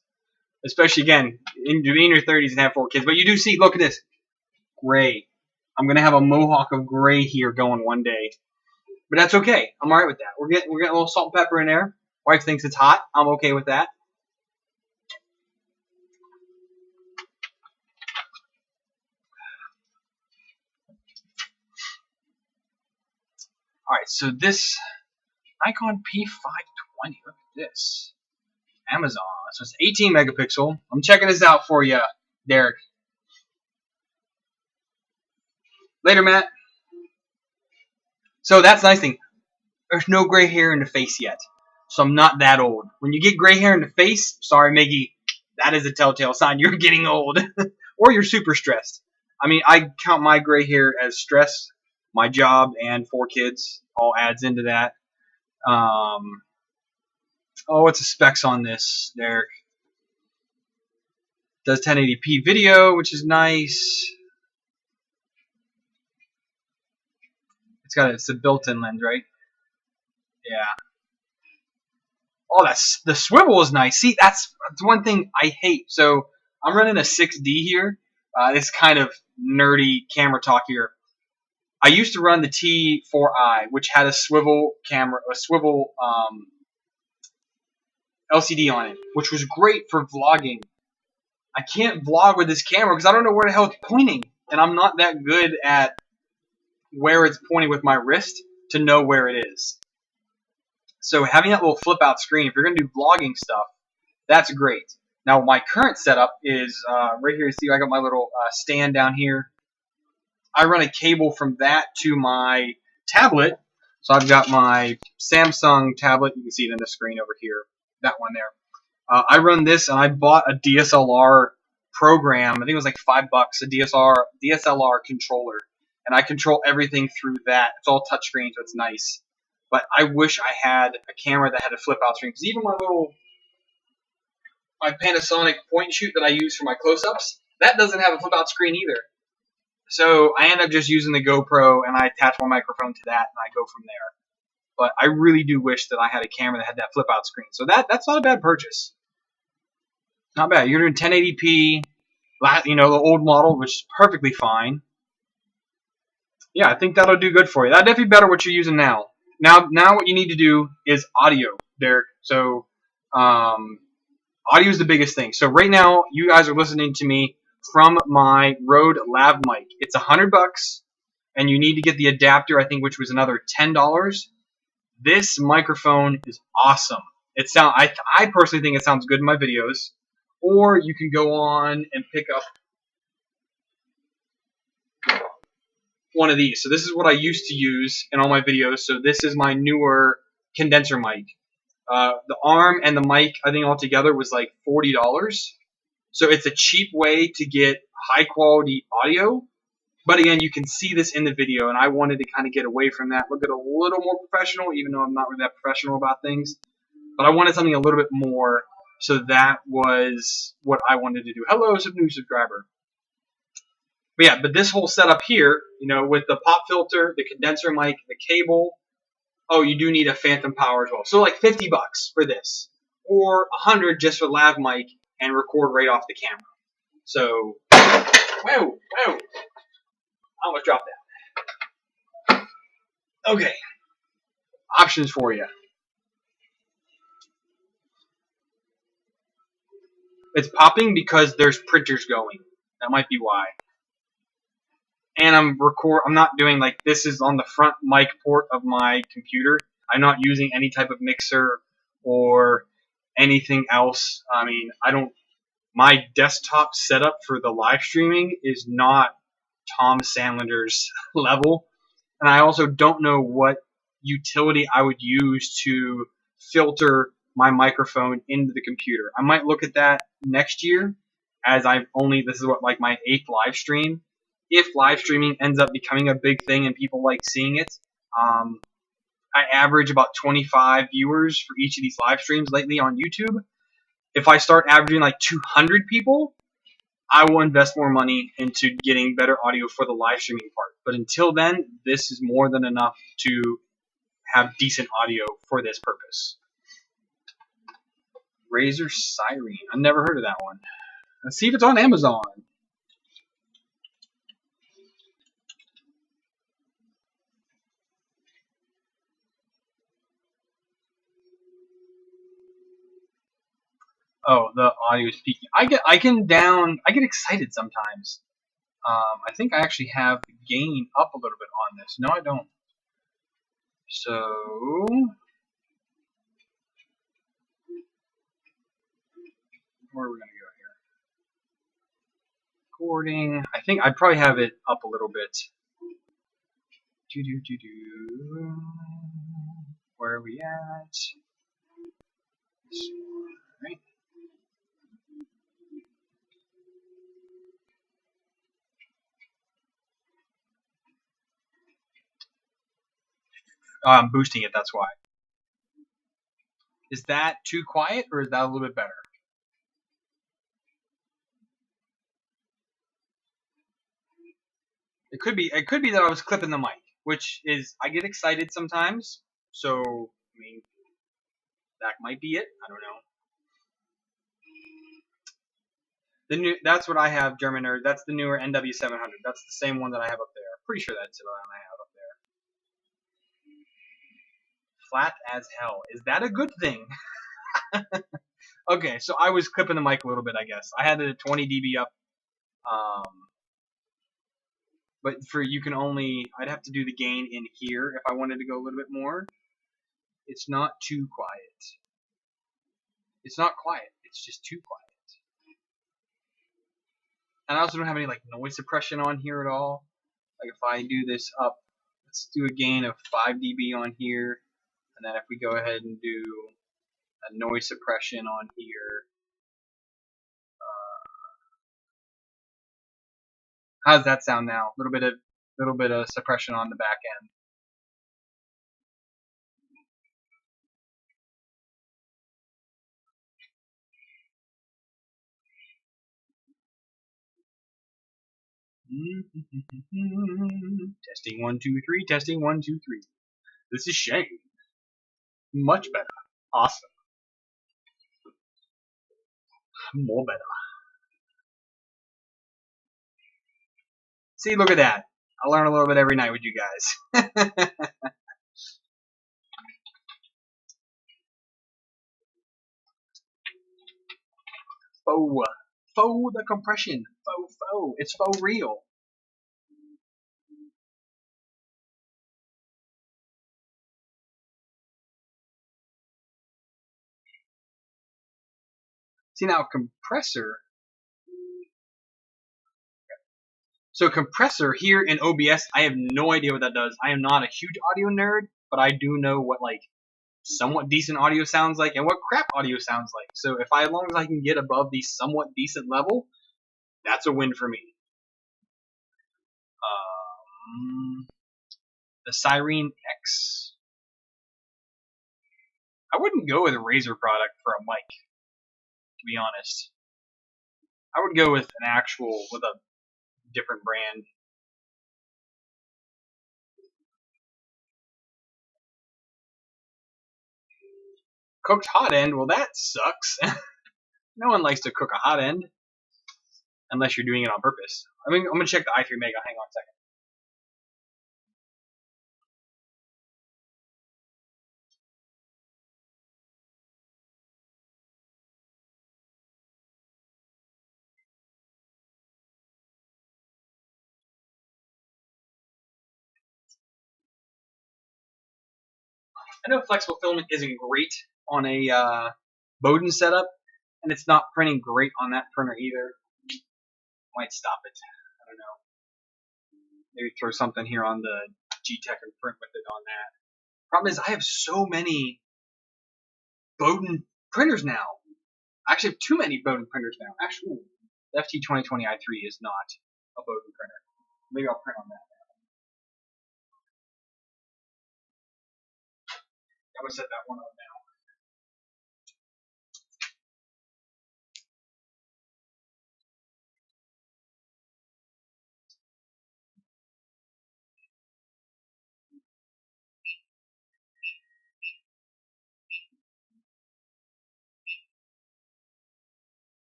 Especially, again, in your 30s and have 4 kids. But you do see, look at this. Gray. I'm going to have a mohawk of gray here going one day. But that's okay. I'm all right with that. We're getting a little salt and pepper in there. Wife thinks it's hot. I'm okay with that. All right, so this Nikon P520. Look at this. Amazon. So it's 18 megapixel. I'm checking this out for you, Derek. Later, Matt. So that's the nice thing. There's no gray hair in the face yet. So I'm not that old. When you get gray hair in the face, sorry, Miggy, that is a telltale sign you're getting old. Or you're super stressed. I mean, I count my gray hair as stress. My job and 4 kids all adds into that. What's the specs on this, Derek? Does 1080p video, which is nice. It's a built-in lens, right? Yeah. Oh, the swivel is nice. See, that's one thing I hate. So I'm running a 6D here. This kind of nerdy camera talk here. I used to run the T4i, which had a swivel camera, LCD on it, which was great for vlogging. I can't vlog with this camera because I don't know where the hell it's pointing, and I'm not that good at where it's pointing with my wrist to know where it is. So having that little flip out screen, if you're going to do vlogging stuff, that's great. Now my current setup is right here. You see I got my little stand down here. I run a cable from that to my tablet. So I've got my Samsung tablet. You can see it in the screen over here. That one there. I run this, and I bought a DSLR program. I think it was like $5, a DSLR controller, and I control everything through that. It's all touchscreen, so it's nice. But I wish I had a camera that had a flip-out screen, because even my Panasonic point and shoot that I use for my close-ups, that doesn't have a flip-out screen either. So I end up just using the GoPro, and I attach my microphone to that, and I go from there. But I really do wish that I had a camera that had that flip-out screen. So that's not a bad purchase. Not bad. You're doing 1080p, the old model, which is perfectly fine. Yeah, I think that'll do good for you. That'll definitely better what you're using now. Now what you need to do is audio, Derek. So audio is the biggest thing. So right now, you guys are listening to me from my Rode Lav mic. It's $100, and you need to get the adapter, I think, which was another $10. This microphone is awesome. I personally think it sounds good in my videos. Or you can go on and pick up one of these. So this is what I used to use in all my videos. So this is my newer condenser mic. The arm and the mic, I think altogether was like $40. So it's a cheap way to get high quality audio. But again, you can see this in the video, and I wanted to kind of get away from that, look at a little more professional, even though I'm not really that professional about things. But I wanted something a little bit more, so that was what I wanted to do. Hello, new subscriber. But yeah, but this whole setup here, with the pop filter, the condenser mic, the cable, oh, you do need a phantom power as well. So like $50 for this, or $100 just for lav mic and record right off the camera. So, whoa, I almost dropped that. Okay, options for you. It's popping because there's printers going. That might be why. And I'm not doing like this is on the front mic port of my computer. I'm not using any type of mixer or anything else. I mean, my desktop setup for the live streaming is not Tom Sandler's level. And I also don't know what utility I would use to filter my microphone into the computer. I might look at that next year, as this is what, like, my 8th live stream. If live streaming ends up becoming a big thing and people like seeing it, I average about 25 viewers for each of these live streams lately on YouTube. If I start averaging like 200 people, I will invest more money into getting better audio for the live streaming part. But until then, this is more than enough to have decent audio for this purpose. Razer Siren. I've never heard of that one. Let's see if it's on Amazon. Oh, the audio is peaking. I get excited sometimes. I think I actually have the gain up a little bit on this. No, I don't. So where are we gonna go here? Recording. I think I'd probably have it up a little bit. Where are we at? This one, right? Oh, I'm boosting it, that's why. Is that too quiet, or is that a little bit better? It could be that I was clipping the mic, which is, I get excited sometimes. So, I mean, that might be it. I don't know. That's what I have, German Nerd. That's the newer NW700. That's the same one that I have up there. Pretty sure that's the one I have up there. Flat as hell. Is that a good thing? Okay, so I was clipping the mic a little bit, I guess. I had it at 20 dB up. But I'd have to do the gain in here if I wanted to go a little bit more. It's not too quiet. It's not quiet. It's just too quiet. And I also don't have any like noise suppression on here at all. Like if I do this up, let's let's do a gain of 5 dB on here, and then if we go ahead and do a noise suppression on here, how does that sound now? A little bit of suppression on the back end. Testing 1 2 3. Testing 1 2 3. This is Shane. Much better. Awesome. More better. See, look at that. I learn a little bit every night with you guys. Faux. Faux the compression. Faux. It's faux real. See now, compressor. So compressor here in OBS, I have no idea what that does. I am not a huge audio nerd, but I do know what like somewhat decent audio sounds like and what crap audio sounds like. So if as long as I can get above the somewhat decent level, that's a win for me. The Cyrene X. I wouldn't go with a Razer product for a mic, to be honest. I would go with a different brand. Cooked hot end, well that sucks. No one likes to cook a hot end. Unless you're doing it on purpose. I'm going to check the i3 Mega. Hang on a second. I know flexible filament isn't great on a Bowden setup, and it's not printing great on that printer either. Might stop it. I don't know. Maybe throw something here on the G-Tech and print with it on that. Problem is, I have so many Bowden printers now. I actually have too many Bowden printers now. Actually, the FT2020 i3 is not a Bowden printer. Maybe I'll print on that. I'm going to set that one up now.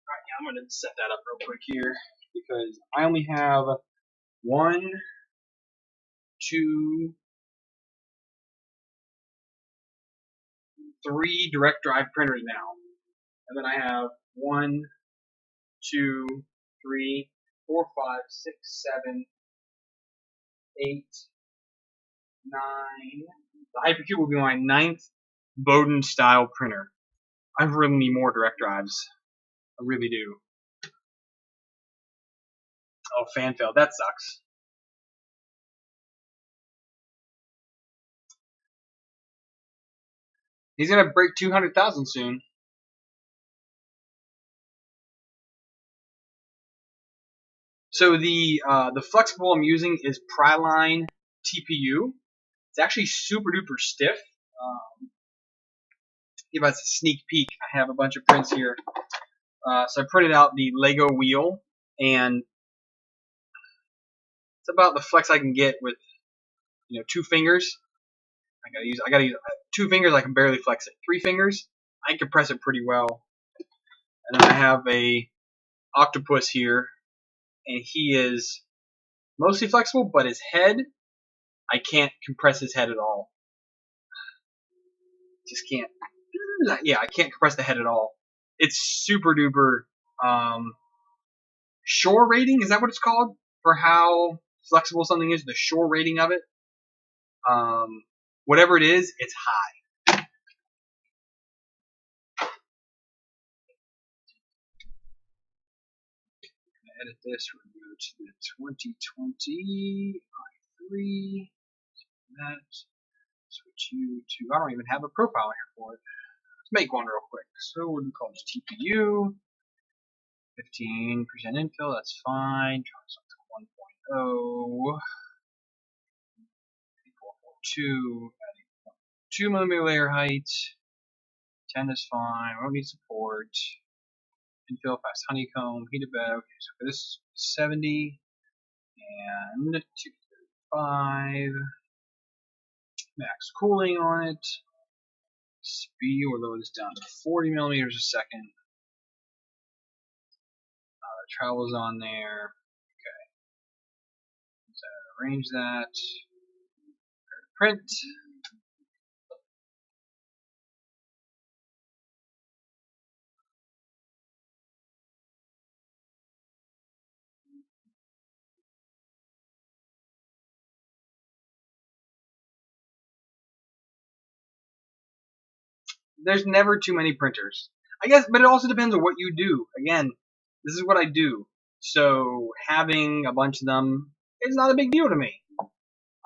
Alright, yeah, I'm going to set that up real quick here because I only have 1, 2, 3 direct drive printers now. And then I have 1, 2, 3, 4, 5, 6, 7, 8, 9. The Hypercube will be my 9th Bowden style printer. I really need more direct drives. I really do. Oh, fan fail. That sucks. He's gonna break 200,000 soon. So the flexible I'm using is Pryline TPU. It's actually super duper stiff. Give us a sneak peek. I have a bunch of prints here. So I printed out the Lego wheel, and it's about the flex I can get with 2 fingers. I gotta use 2 fingers. I can barely flex it. 3 fingers, I can press it pretty well. And then I have a octopus here, and he is mostly flexible, but his head, I can't compress his head at all. Just can't. Yeah, I can't compress the head at all. It's super duper shore rating. Is that what it's called for how flexible something is? The shore rating of it. Whatever it is, it's high. edit this. We're going to go to the 2020 i3. That. Switch you to. I don't even have a profile here for it. Let's make one real quick. So we're going to call this TPU. 15% infill. That's fine. Try something 1.0. 442. Adding 2 millimeter layer height. 10 is fine. We don't need support. Infill, fast honeycomb, heated bed. Okay, so for this 70 and 235. Max cooling on it. Speed, we'll lower this down to 40 millimeters a second. Travels on there. Okay. So arrange that. Print. There's never too many printers. I guess, but it also depends on what you do. Again, this is what I do. So having a bunch of them is not a big deal to me.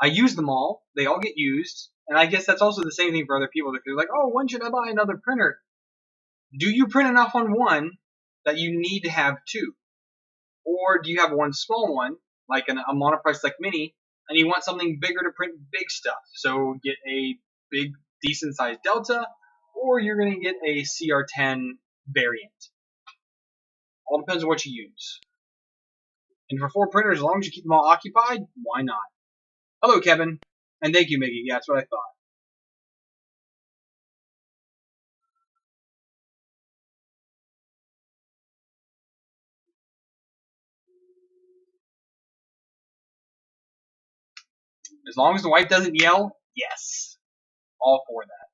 I use them all. They all get used. And I guess that's also the same thing for other people. That they're like, oh, when should I buy another printer? Do you print enough on one that you need to have two? Or do you have one small one, like a monoprice like Mini, and you want something bigger to print big stuff? So get a big, decent sized Delta, or you're going to get a CR10 variant. All depends on what you use. And for 4 printers, as long as you keep them all occupied, why not? Hello, Kevin. And thank you, Miggy. Yeah, that's what I thought. As long as the wife doesn't yell, yes. All for that.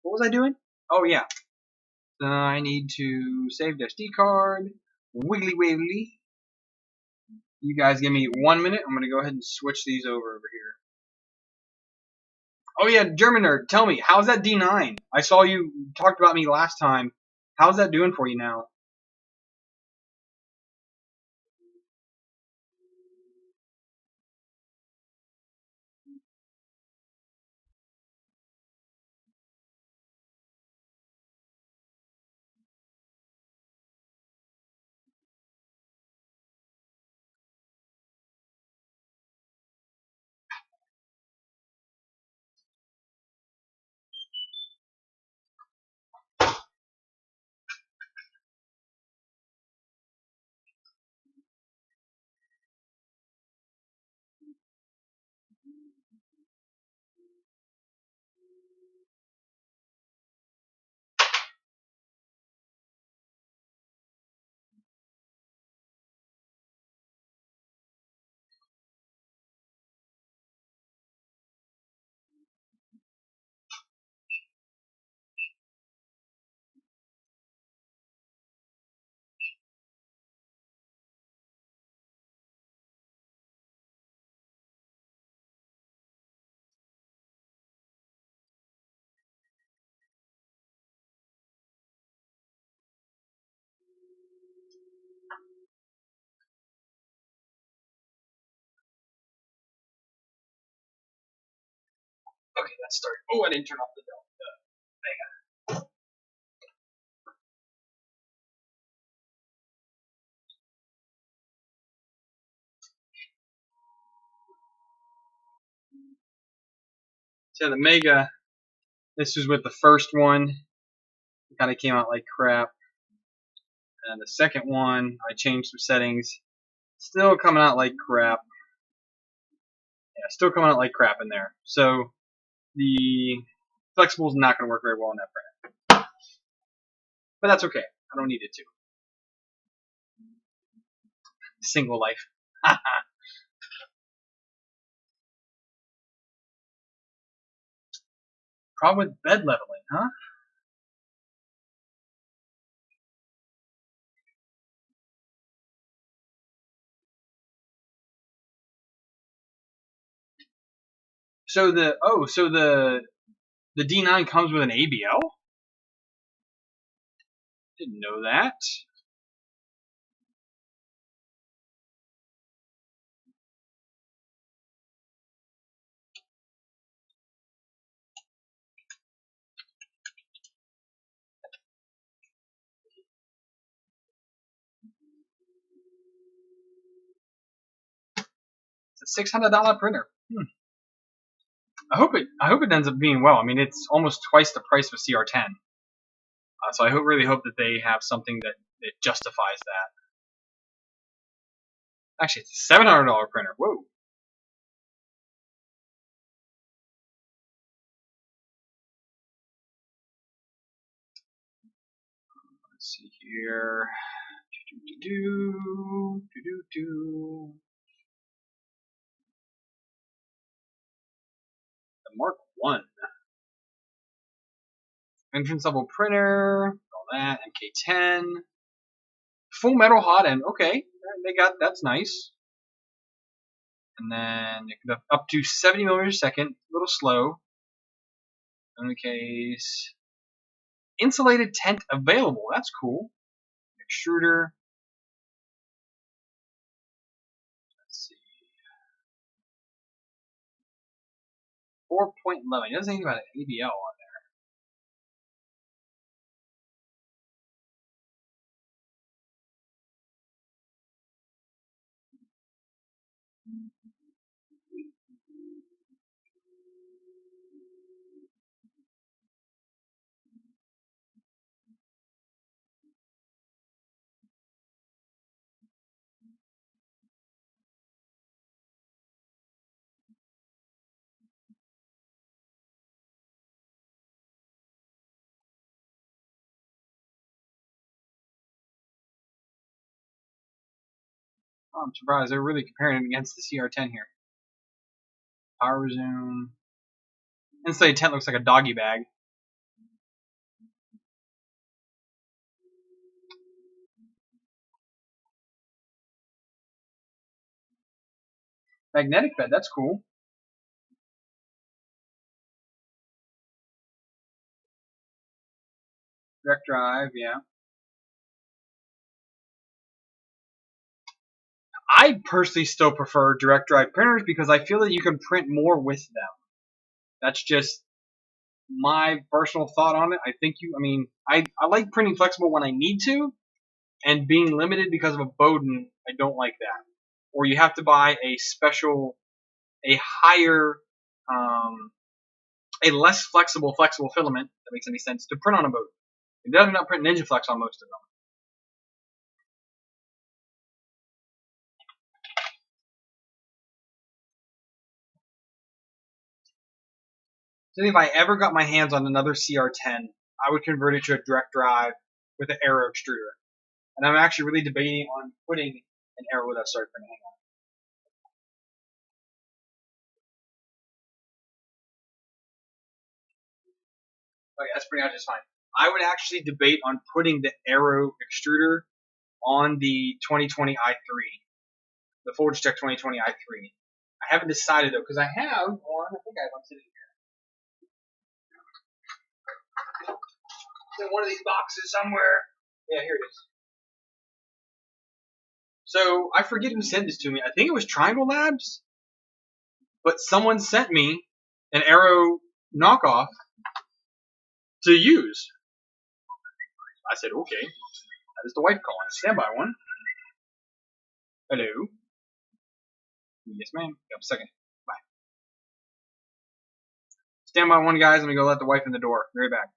What was I doing? Oh, yeah. I need to save the SD card. Wiggly wiggly. You guys give me 1 minute. I'm going to go ahead and switch these over here. Oh, yeah, German nerd. Tell me, how's that D9? I saw you talked about me last time. How's that doing for you now? Okay, that's started. Oh, I didn't turn off the thing. So the Mega, this was with the first one. It kind of came out like crap. And the second one, I changed some settings. Still coming out like crap. Yeah, still coming out like crap in there. So the flexible is not going to work very well in that printer. But that's okay. I don't need it to. Single life. Problem with bed leveling, huh? So the D9 comes with an ABL? Didn't know that. It's a $600 printer. I hope it ends up being well. I mean, it's almost twice the price of a CR10. So I really hope that they have something that justifies that. Actually, it's a $700 printer. Whoa. Let's see here. The Mark 1. Entrance level printer. All that. MK10. Full metal hot end. Okay. That's nice. And then up to 70 millimeters a second. A little slow. In the case. Insulated tent available. That's cool. Extruder. Let's see. 4.11. It doesn't say anything about an ABL on there. Oh, I'm surprised they're really comparing it against the CR10 here. Power zoom. Insulated tent looks like a doggy bag. Magnetic bed, that's cool. Direct drive, yeah. I personally still prefer direct drive printers because I feel that you can print more with them. That's just my personal thought on it. I like printing flexible when I need to, and being limited because of a Bowden, I don't like that. Or you have to buy a higher, a less flexible filament, if that makes any sense, to print on a Bowden. It does not print Ninja Flex on most of them. So if I ever got my hands on another CR10, I would convert it to a direct drive with an aero extruder. And I'm actually really debating on putting an aero with a start for an Hangout. Okay, that's pretty much just fine. I would actually debate on putting the aero extruder on the 2020 i3, the Fugatech 2020 i3. I haven't decided though, because I have one. I think I have one sitting here. It's in one of these boxes somewhere. Yeah, here it is. So I forget who sent this to me. I think it was Triangle Labs, but someone sent me an Aero knockoff to use. I said, okay. That is the wife calling. Stand by one. Hello. Yes, ma'am. Yep, second. Bye. Stand by one, guys. Let me go let the wife in the door. Be right back.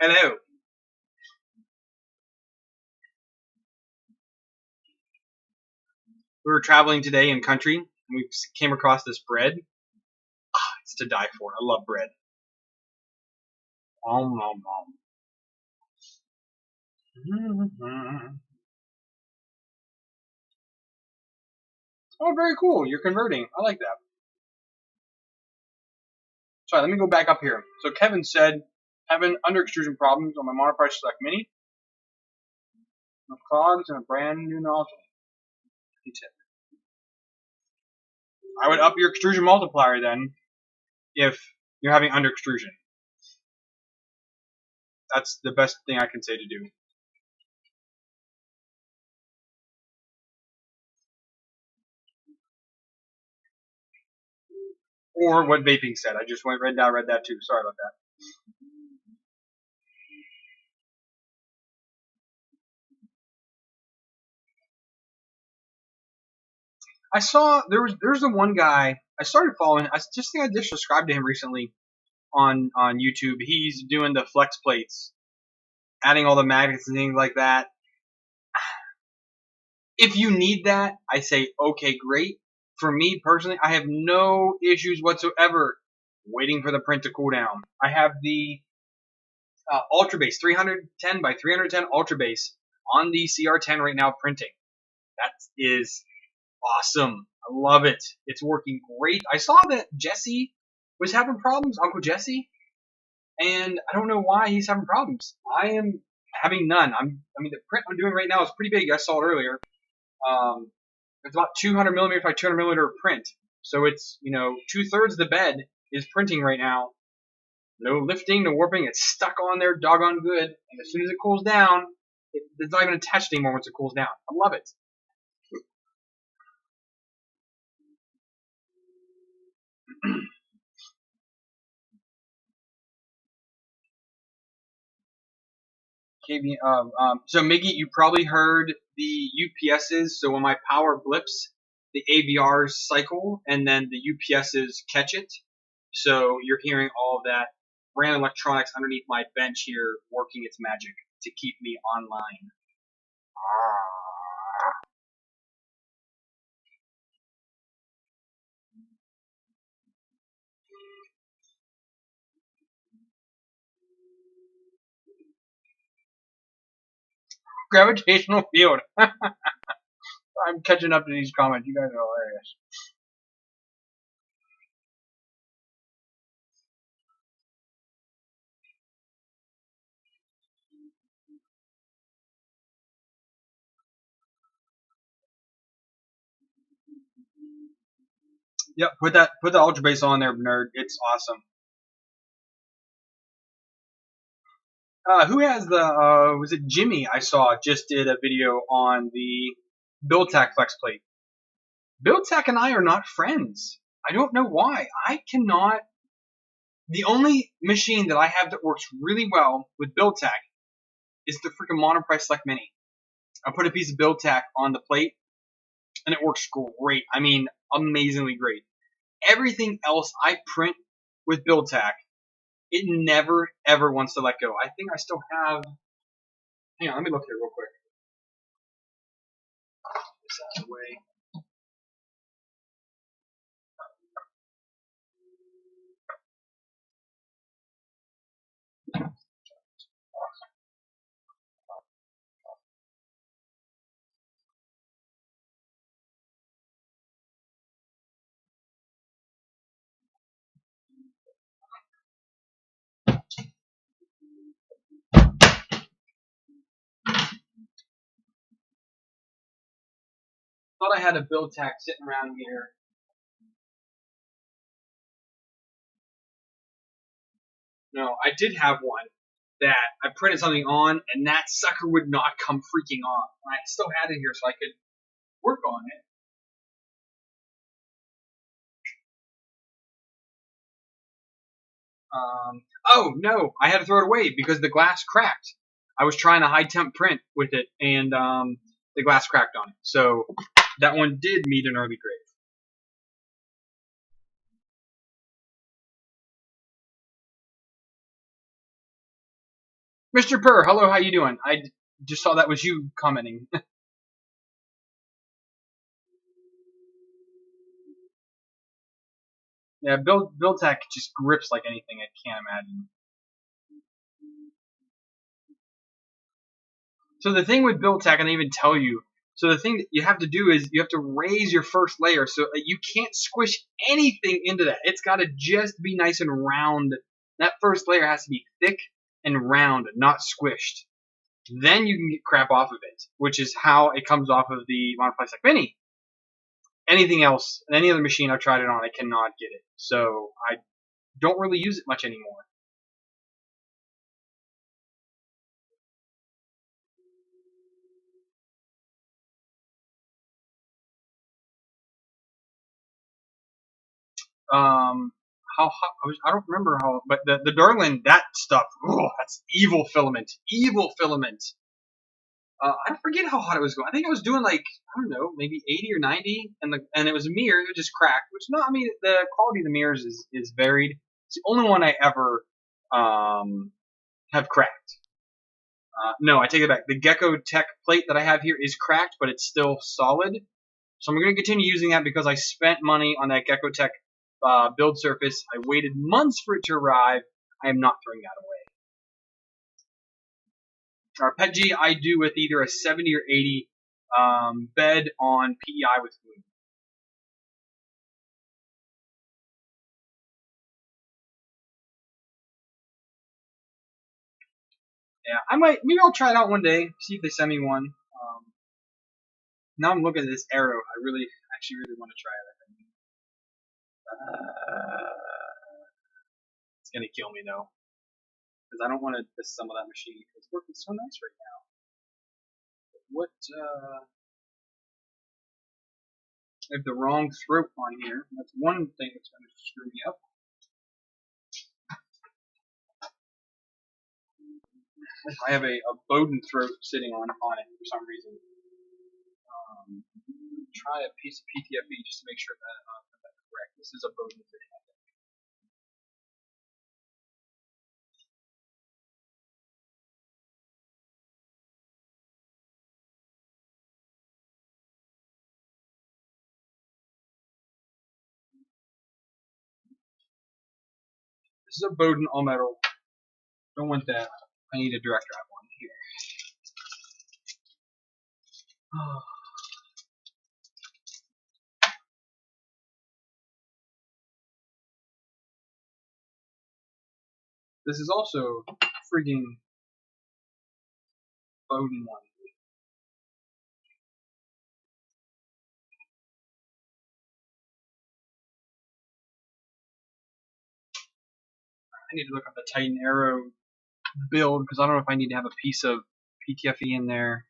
Hello. We were traveling today in country, and we came across this bread. It's to die for. I love bread. Om nom nom. Oh, very cool. You're converting. I like that. Sorry, let me go back up here. So Kevin said, having under extrusion problems on my monoprice select mini, no clogs and a brand new nozzle. He said, I would up your extrusion multiplier then if you're having under extrusion. That's the best thing I can say to do. Or what vaping said. I just read that too. Sorry about that. I saw there's the one guy I started following. I just think I just subscribed to him recently on YouTube. He's doing the flex plates, adding all the magnets and things like that. If you need that, I say okay, great. For me personally, I have no issues whatsoever waiting for the print to cool down. I have the Ultra Base 310 by 310 Ultra Base on the CR10 right now printing. That is awesome. I love it. It's working great. I saw that Jesse was having problems, Uncle Jesse, and I don't know why he's having problems. I am having none. I mean, the print I'm doing right now is pretty big. I saw it earlier. It's about 200 millimeter by 200 millimeter print. So it's, 2/3 of the bed is printing right now. No lifting, no warping. It's stuck on there doggone good. And as soon as it cools down, it's not even attached anymore once it cools down. I love it. So Miggy, you probably heard the UPSs. So when my power blips, the AVRs cycle, and then the UPSs catch it. So you're hearing all of that random electronics underneath my bench here working its magic to keep me online. Gravitational field. I'm catching up to these comments. You guys are hilarious. Yep, put the Ultra Base on there, nerd. It's awesome. Who has the was it Jimmy I saw just did a video on the Buildtech flex plate. Buildtech and I are not friends. I don't know why. I cannot. The only machine that I have that works really well with Buildtech is the freaking Monoprice Select Mini. I put a piece of Buildtech on the plate and it works great. I mean, amazingly great. Everything else I print with Buildtech, it never ever wants to let go. I think I still have. Hang on, let me look here real quick. This out of the way. Thought I had a Buildtech sitting around here. No, I did have one that I printed something on, and that sucker would not come freaking on. And I still had it here so I could work on it. Oh no, I had to throw it away because the glass cracked. I was trying a high temp print with it, and the glass cracked on it. So that one did meet an early grave. Mr. Purr, hello, how you doing? I just saw that was you commenting. Yeah, build tech just grips like anything I can't imagine. So the thing with build tech, and I even tell you, so the thing that you have to do is you have to raise your first layer so that you can't squish anything into that. It's got to just be nice and round. That first layer has to be thick and round, not squished. Then you can get crap off of it, which is how it comes off of the Modern Plastic Mini. Anything else, any other machine I've tried it on, I cannot get it. So I don't really use it much anymore. How hot? I don't remember how, but the Darlin, that stuff, that's evil filament. Evil filament. I forget how hot it was going. I think I was doing like, I don't know, maybe 80 or 90, and it was a mirror. It just cracked. Which no, I mean the quality of the mirrors is varied. It's the only one I ever have cracked. No, I take it back. The Gecko Tech plate that I have here is cracked, but it's still solid. So I'm going to continue using that because I spent money on that Gecko Tech build surface. I waited months for it to arrive. I am not throwing that away. Our PETG I do with either a 70 or 80 bed on PEI with glue. Yeah, maybe I'll try it out one day, see if they send me one. Now I'm looking at this arrow. I actually really want to try it. It's gonna kill me though, because I don't want to disassemble that machine. It's working so nice right now. But what? I have the wrong throat on here. That's one thing that's going to screw me up. I have a Bowden throat sitting on it for some reason. Try a piece of PTFE just to make sure that that's correct. This is a Bowden sitting on it. This is a Bowden all metal. Don't want that. I need a direct drive one here. This is also freaking Bowden one. I need to look up the Titan Arrow build because I don't know if I need to have a piece of PTFE in there.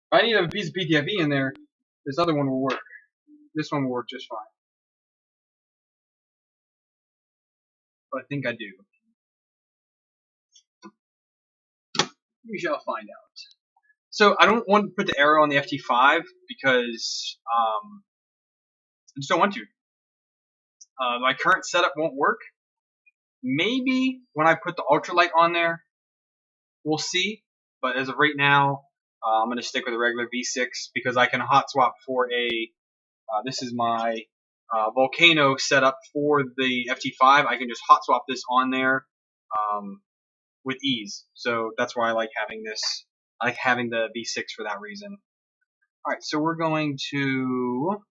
If I need to have a piece of PTFE in there, this other one will work. This one will work just fine. But I think I do. We shall find out. So I don't want to put the arrow on the FT5 because I just don't want to. My current setup won't work. Maybe when I put the ultralight on there, we'll see. But as of right now, I'm going to stick with a regular V6 because I can hot swap for a. This is my Volcano setup for the FT5. I can just hot swap this on there with ease. So that's why I like having this. I like having the V6 for that reason. All right, so we're going to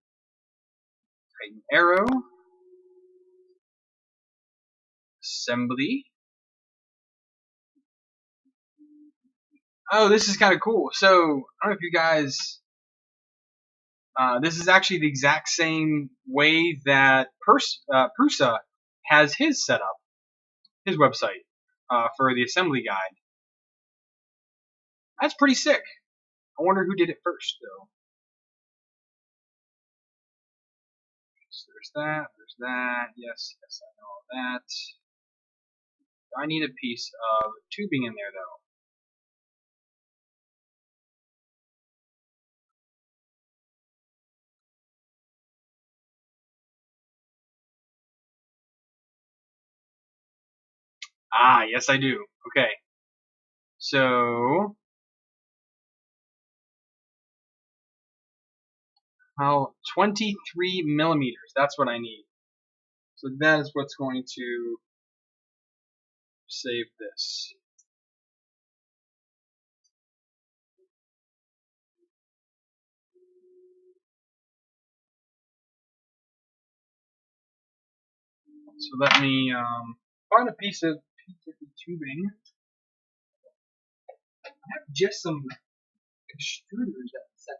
create an arrow, assembly. Oh, this is kind of cool. So I don't know if you guys. This is actually the exact same way that Prusa has his setup, his website for the assembly guide. That's pretty sick. I wonder who did it first, though. So there's that. There's that. Yes, yes, I know all that. I need a piece of tubing in there, though. Ah, yes I do. Okay. So, how 23 millimeters. That's what I need. So that is what's going to save this. So let me find a piece of tubing. I have just some extruders that set.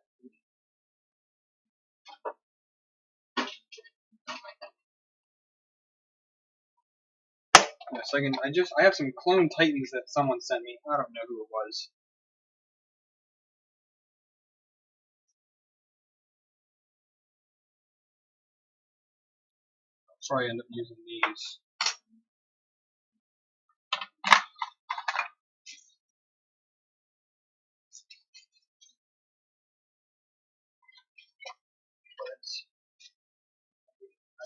Yes, I have some clone Titans that someone sent me. I don't know who it was. Sorry, I end up using these.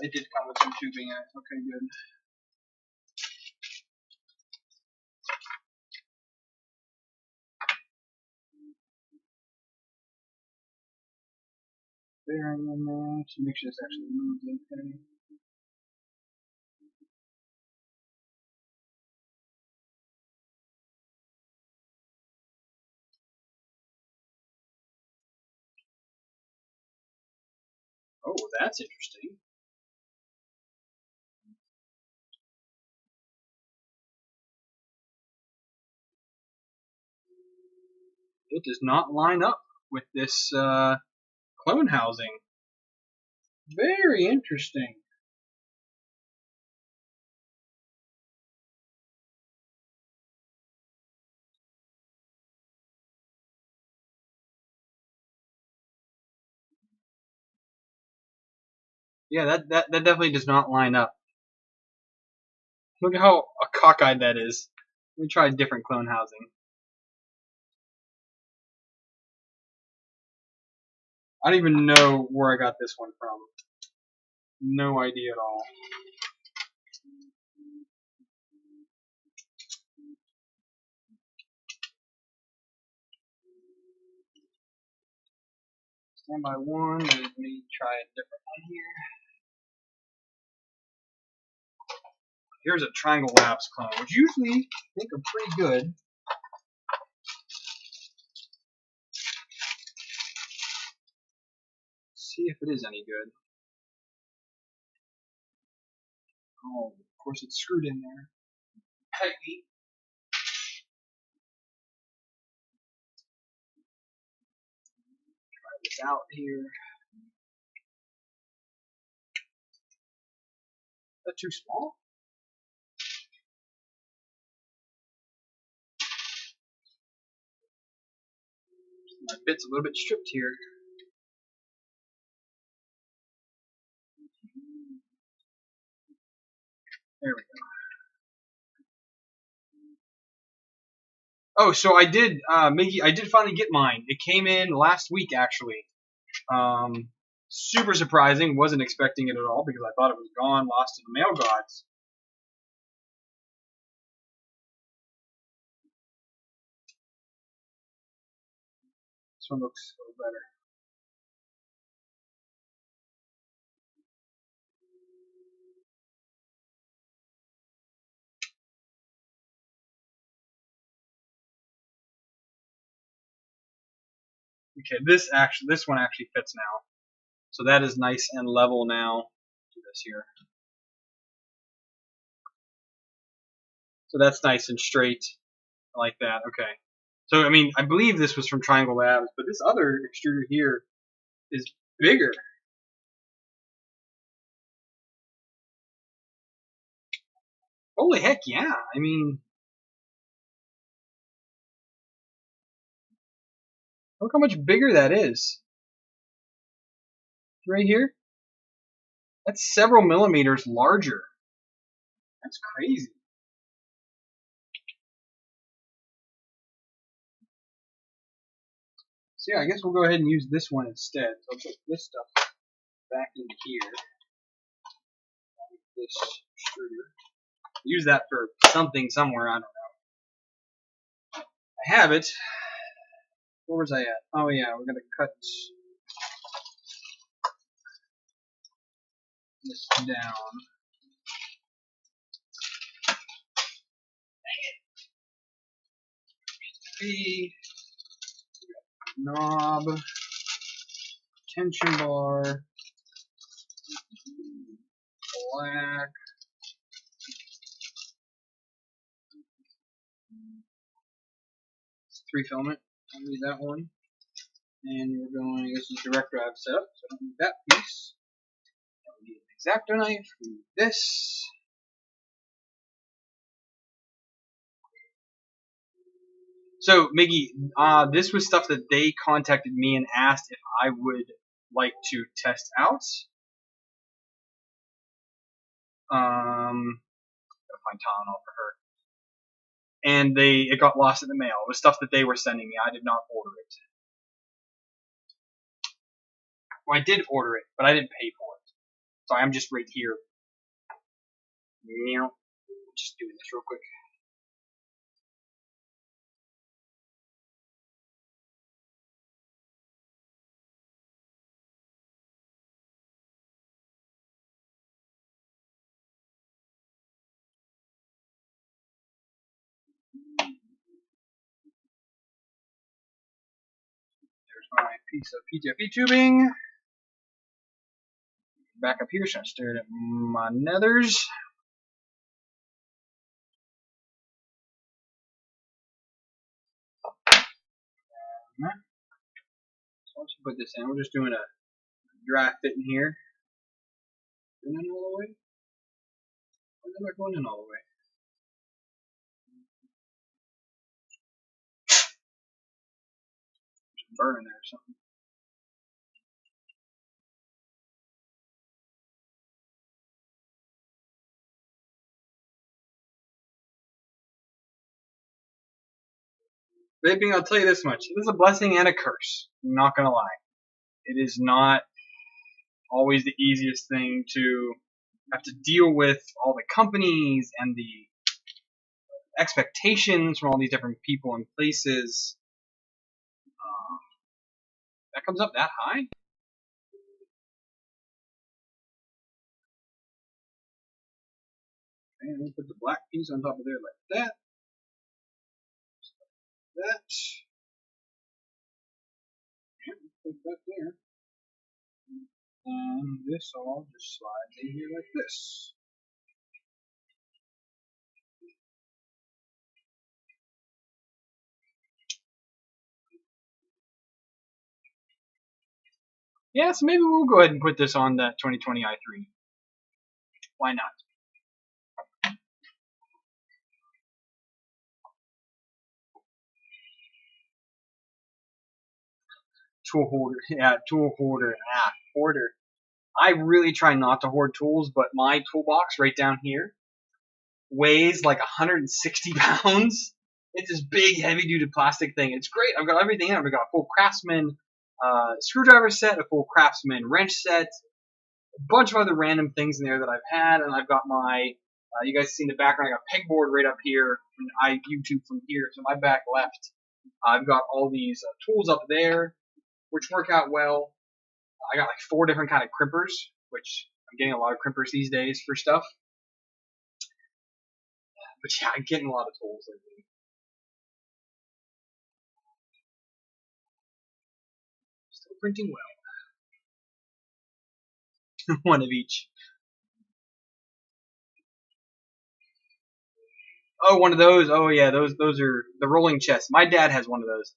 It did come with some tubing in it. Okay, good. Bearing in there to make sure this actually moves okay. Oh, that's interesting. It does not line up with this clone housing. Very interesting. Yeah, that definitely does not line up. Look at how cockeyed that is. Let me try a different clone housing. I don't even know where I got this one from. No idea at all. Stand by one. Let me try a different one here. Here's a Triangle Labs clone, which usually I think are pretty good. Let's see if it is any good. Oh, of course it's screwed in there. Tightly. Try this out here. Is that too small? My bit's a little bit stripped here. There we go. Oh, so I did, Mickey. I did finally get mine. It came in last week, actually. Um, super surprising. Wasn't expecting it at all because I thought it was gone, lost to the mail gods. This one looks a little better. Okay, this one actually fits now. So that is nice and level now. Do this here. So that's nice and straight like that. Okay. So I mean, I believe this was from Triangle Labs, but this other extruder here is bigger. Holy heck, yeah. I mean, look how much bigger that is. Right here. That's several millimeters larger. That's crazy. So yeah, I guess we'll go ahead and use this one instead. So I'll put this stuff back in here. This extruder. Use that for something somewhere. I don't know. I have it. Where was I at? Oh yeah, we're gonna cut this down. B, knob, tension bar, black, three filament. I don't need that one. And we're going, this is direct drive setup, so I don't need that piece. I don't need an X-Acto knife. We need this. So, Miggy, this was stuff that they contacted me and asked if I would like to test out. Gotta find Tylenol for her. And it got lost in the mail. It was stuff that they were sending me. I did not order it. Well, I did order it, but I didn't pay for it. So I'm just right here. Just doing this real quick. There's my piece of PTFE tubing. Back up here, so I stared at my nethers. So once you put this in, we're just doing a dry fit in here. Going in all the way? Or is it not going in all the way? There's a burn in there or something. Vaping, I'll tell you this much. It is a blessing and a curse. I'm not gonna lie. It is not always the easiest thing to have to deal with all the companies and the expectations from all these different people and places. That comes up that high? And we'll put the black piece on top of there like that. That. And put that there. And this all just slides in here like this. Yeah, so maybe we'll go ahead and put this on that 2020 i3. Why not? Tool holder. Yeah, tool holder. Hoarder. I really try not to hoard tools, but my toolbox right down here weighs like 160 pounds. It's this big, heavy-duty plastic thing. It's great. I've got everything in it. I've got a full Craftsman screwdriver set, a full Craftsman wrench set, a bunch of other random things in there that I've had, and I've got my, you guys see in the background, I got pegboard right up here, and I YouTube from here, so my back left. I've got all these tools up there, which work out well. I got like 4 different kind of crimpers, which I'm getting a lot of crimpers these days for stuff. But yeah, I'm getting a lot of tools lately. Still printing well. One of each. Oh, one of those. Oh yeah, those are the rolling chests. My dad has one of those.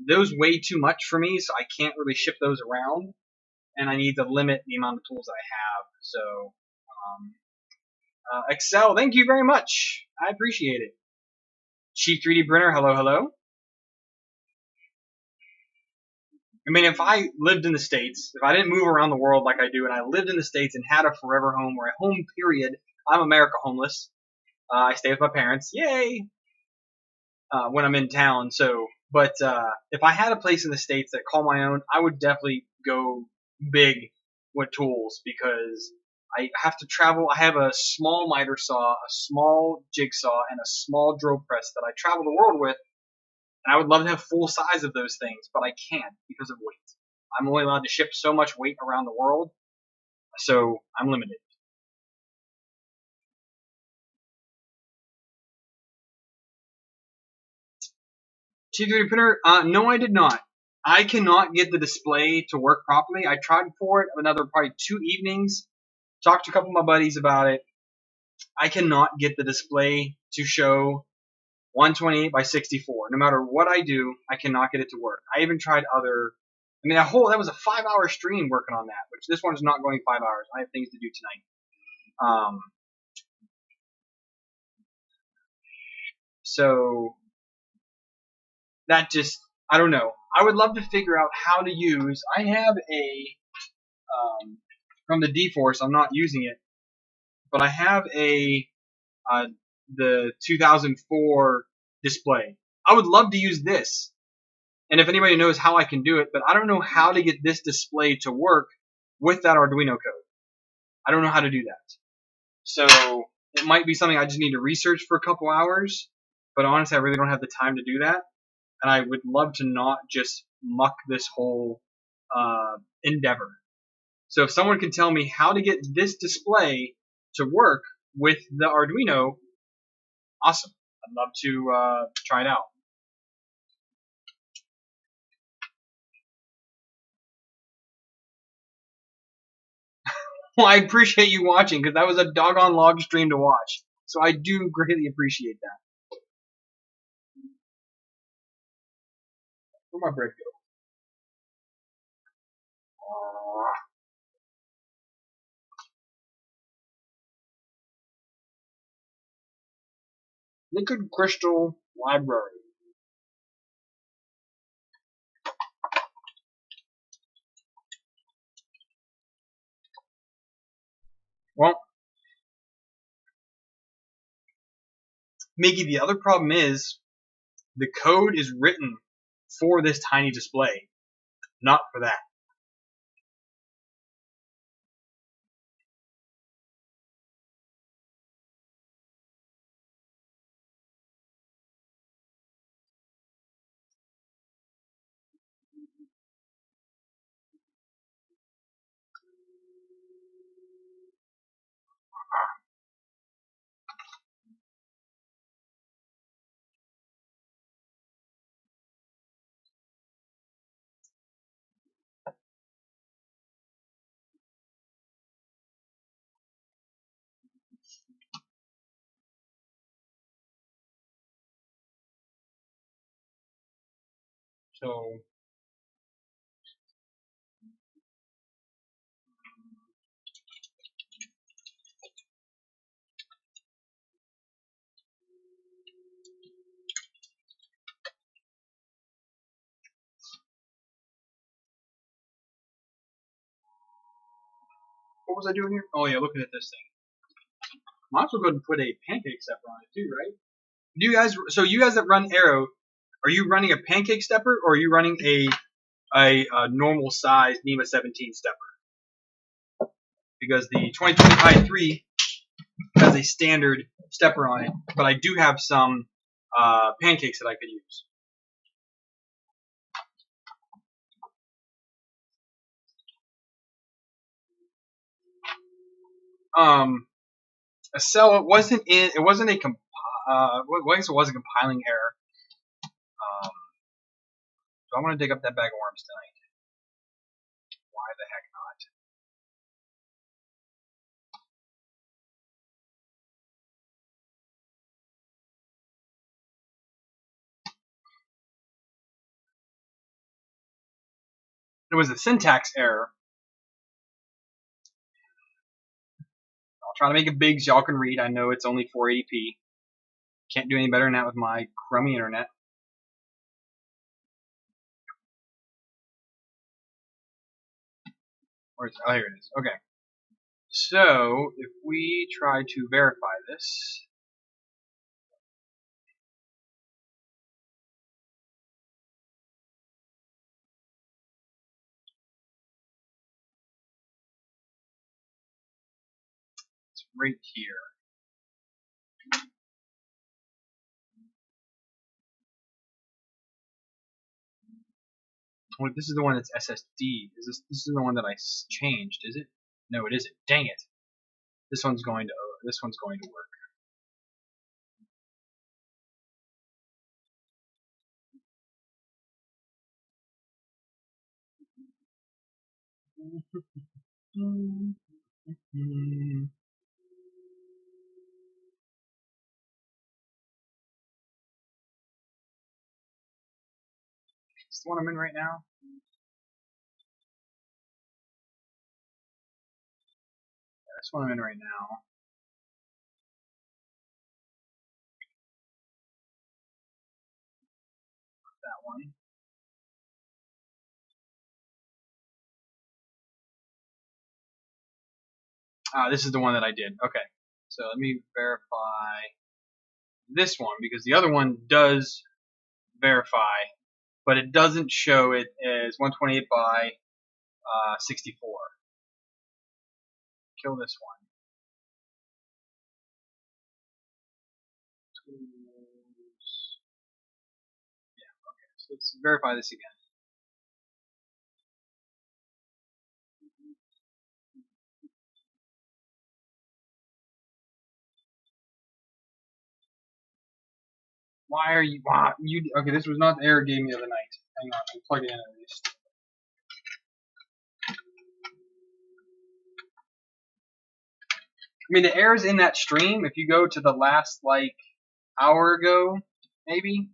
Those weigh too much for me, so I can't really ship those around, and I need to limit the amount of tools I have. So, Excel, thank you very much. I appreciate it. Chief 3D Printer, hello, hello. I mean, if I lived in the States, if I didn't move around the world like I do, and I lived in the States and had a forever home or a home period, I'm America homeless. I stay with my parents. Yay! When I'm in town. So, but if I had a place in the States that call my own, I would definitely go big with tools because I have to travel. I have a small miter saw, a small jigsaw, and a small drill press that I travel the world with. And I would love to have full size of those things, but I can't because of weight. I'm only allowed to ship so much weight around the world, so I'm limited. 2D printer? No, I did not. I cannot get the display to work properly. I tried for it another probably 2 evenings. Talked to a couple of my buddies about it. I cannot get the display to show 128 by 64. No matter what I do, I cannot get it to work. I even tried other. I mean, that was a 5-hour stream working on that, which this one's not going 5 hours. I have things to do tonight. So that just, I don't know. I would love to figure out how to use. I have from the D-Force. I'm not using it, but I have the 2004 display. I would love to use this. And if anybody knows how I can do it, but I don't know how to get this display to work with that Arduino code. I don't know how to do that. So it might be something I just need to research for a couple hours, but honestly, I really don't have the time to do that. And I would love to not just muck this whole endeavor. So if someone can tell me how to get this display to work with the Arduino, awesome. I'd love to try it out. Well, I appreciate you watching because that was a doggone log stream to watch. So I do greatly appreciate that. Where'd my bread go? Liquid Crystal Library. Well, Mickey, the other problem is the code is written for this tiny display, not for that. So what was I doing here? Oh yeah, looking at this thing. Might as well go ahead and put a pancake stepper on it too, right? Do you guys? So you guys that run Arrow, are you running a pancake stepper or are you running a normal size NEMA 17 stepper? Because the 2020 i3 has a standard stepper on it, but I do have some pancakes that I could use. A cell. It wasn't in. It wasn't a well, I guess it was a compiling error. So I'm gonna dig up that bag of worms tonight. Why the heck not? It was a syntax error. I'll try to make it big so y'all can read. I know it's only 480p. Can't do any better than that with my crummy internet. Oh, here it is. Okay. So if we try to verify this, right here. Well, this is the one that's SSD. This is the one that I changed, is it? No, it isn't. Dang it. This one's going to work. Is this the one I'm in right now? Yeah, this one I'm in right now. That one. Ah, this is the one that I did. Okay. So let me verify this one because the other one does verify, but it doesn't show it as 128 by 64. Kill this one. Yeah, okay. So let's verify this again. Why are you? Wow, okay, this was not the error it gave me the other night. Hang on, I'll plug it in at least. I mean, the errors in that stream, if you go to the last, like, hour ago, maybe.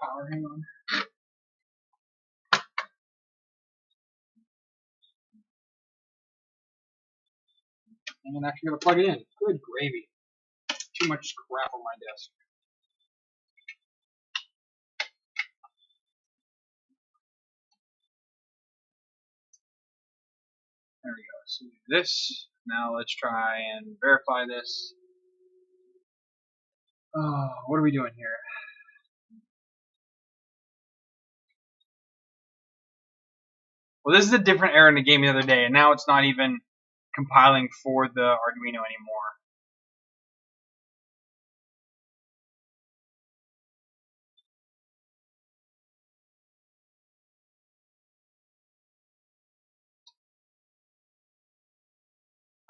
Power, hang on. I'm actually gonna plug it in. Good gravy. Too much crap on my desk. There we go. So this. Now let's try and verify this. Oh, what are we doing here? Well, this is a different error in the game the other day, and now it's not even compiling for the Arduino anymore.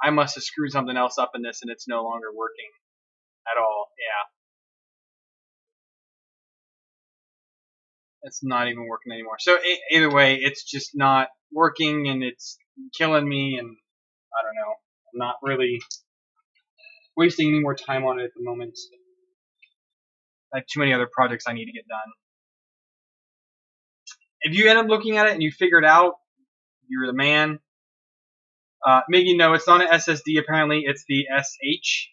I must have screwed something else up in this, and it's no longer working at all. Yeah. It's not even working anymore. So either way, it's just not working, and it's killing me, and I don't know. I'm not really wasting any more time on it at the moment. I have too many other projects I need to get done. If you end up looking at it and you figure it out, you're the man. Maybe no, it's not an SSD. Apparently, it's the SH.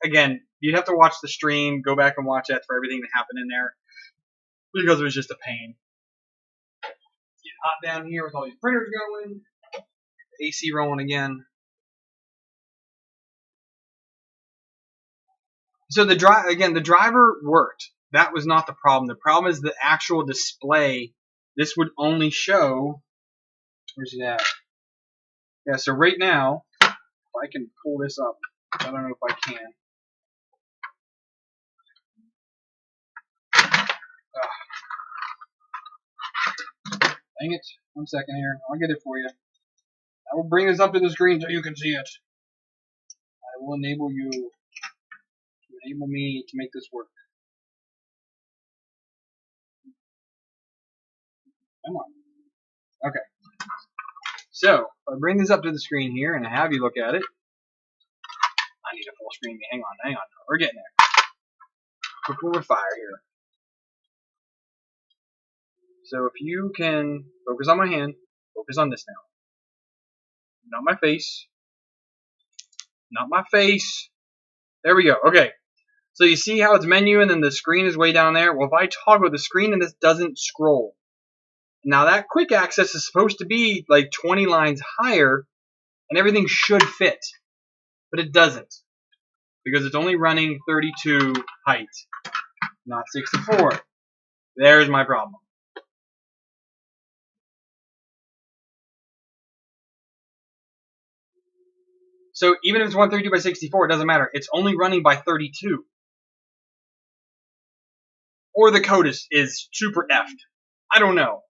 Again, you'd have to watch the stream, go back and watch that for everything that happened in there, because it was just a pain. It's getting hot down here with all these printers going. AC rolling again. So the driver worked. That was not the problem. The problem is the actual display. This would only show. Where's it at? Yeah. So right now, if I can pull this up, I don't know if I can. Dang it. 1 second here. I'll get it for you. I will bring this up to the screen so you can see it. I will enable you to enable me to make this work. Come on. Okay. So, if I bring this up to the screen here and I have you look at it, I need a full screen. Hang on. We're getting there. Quick over fire here. So if you can focus on my hand, focus on this now. Not my face. Not my face. There we go. Okay. So you see how it's menu and then the screen is way down there? Well, if I toggle the screen and this doesn't scroll. Now that quick access is supposed to be like 20 lines higher and everything should fit. But it doesn't. Because it's only running 32 height, not 64. There's my problem. So even if it's 132 by 64, it doesn't matter. It's only running by 32. Or the code is super effed. I don't know.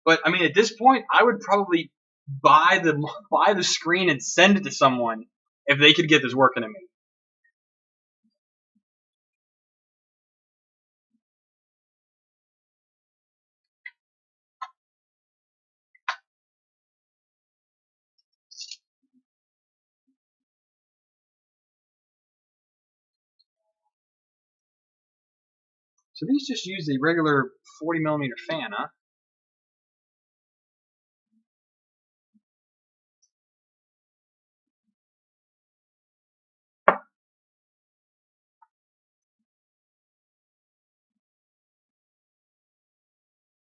But I mean, at this point, I would probably buy the screen and send it to someone if they could get this working to me. So these just use a regular 40mm fan, huh?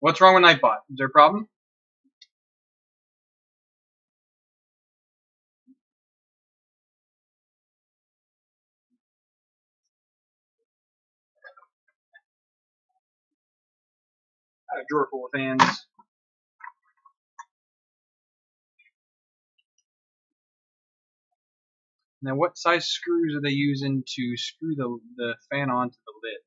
What's wrong with Nightbot? Is there a problem? I have a drawer full of fans. Now, what size screws are they using to screw the fan onto the lid?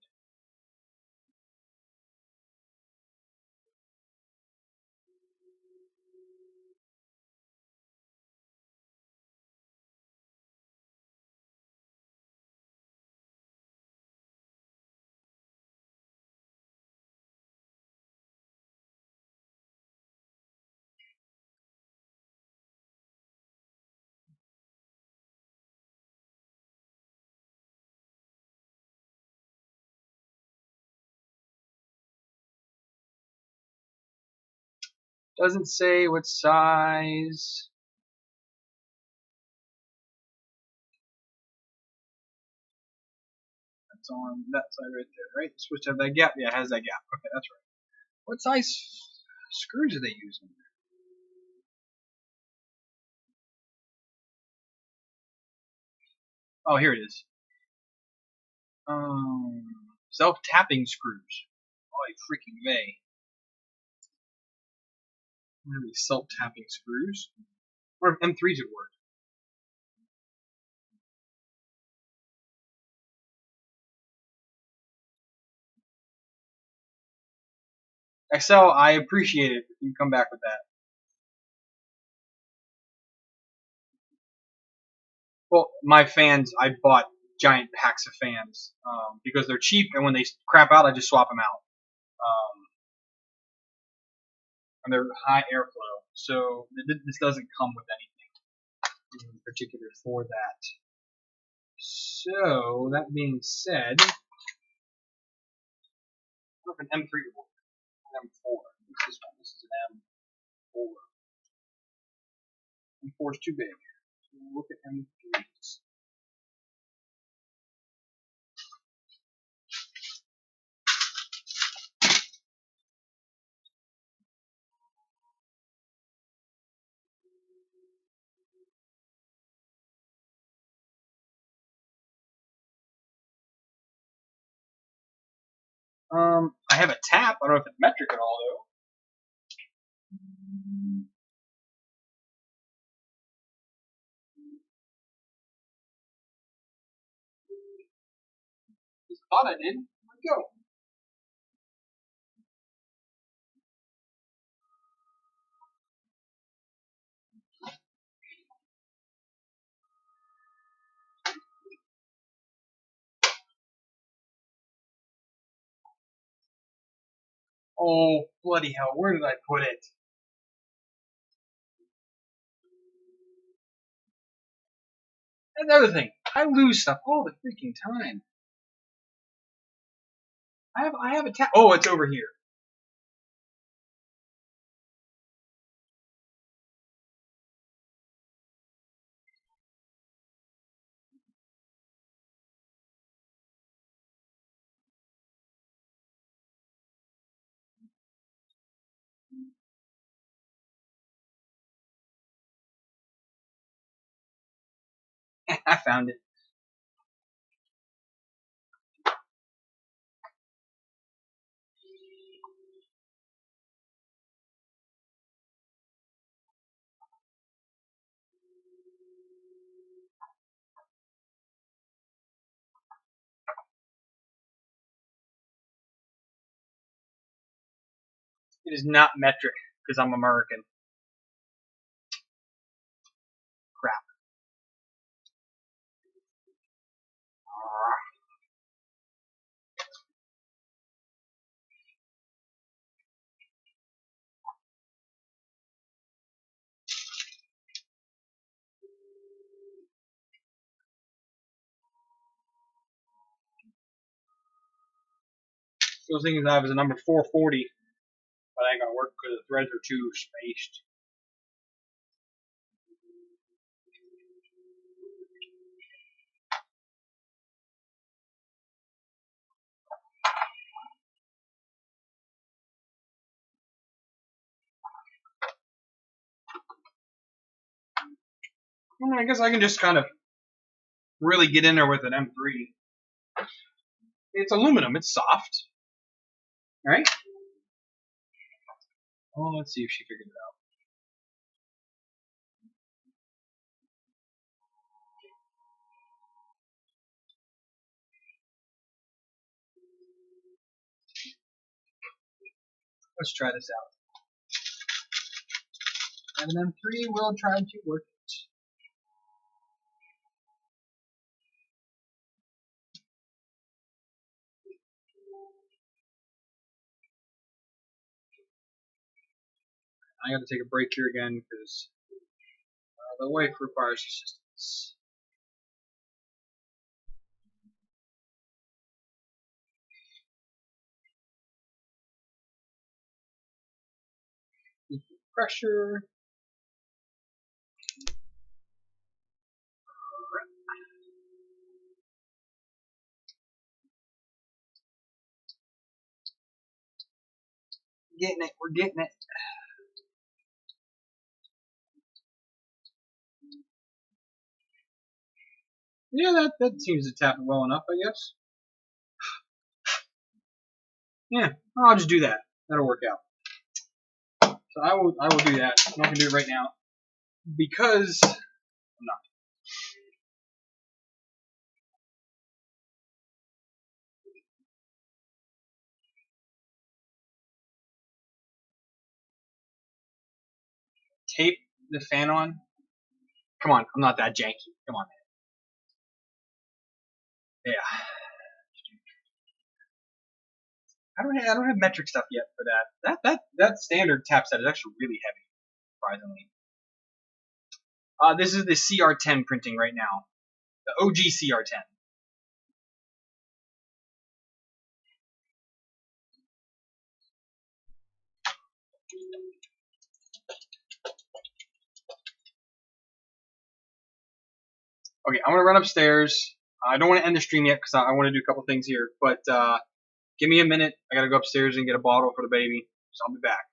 Doesn't say what size. That's on that side right there, right? Supposed to have that gap. Yeah, it has that gap. Okay, that's right. What size screws are they using? Oh, here it is. Self-tapping screws. Oh, freaking vey. What are these self-tapping screws? What if M3s would work? Excel, I appreciate it if you come back with that. Well, my fans, I bought giant packs of fans because they're cheap, and when they crap out, I just swap them out. And they're high airflow, so this doesn't come with anything in particular for that. So that being said, what if an M3 would work? An M4. What's this one? This is an M4. M4 is too big. So we'll look at M3s. I have a tap. I don't know if it's metric at all though. Just thought I did. Where'd it go? Oh, bloody hell, where did I put it? That's another thing. I lose stuff all the freaking time. I have a tap. Oh, it's over here. I found it. It is not metric because I'm American. Crap. So I was thinking that was a number 440, but that ain't gonna work because the threads are too spaced. I guess I can just kind of really get in there with an M3. It's aluminum. It's soft. Right? Oh, let's see if she figured it out. Let's try this out. And an M3 will try to work it. I got to take a break here again because the wife requires assistance. Pressure. Getting it. We're getting it. Yeah, that seems to tap it well enough, I guess. Yeah, I'll just do that. That'll work out. So I will do that. I'm not gonna do it right now because I'm not. Tape the fan on. Come on, I'm not that janky. Come on, man. Yeah. I don't have metric stuff yet for that. That standard tap set is actually really heavy, surprisingly. This is the CR10 printing right now. The OG CR10. Okay, I'm gonna run upstairs. I don't want to end the stream yet because I want to do a couple things here. But give me a minute. I gotta go upstairs and get a bottle for the baby. So I'll be back.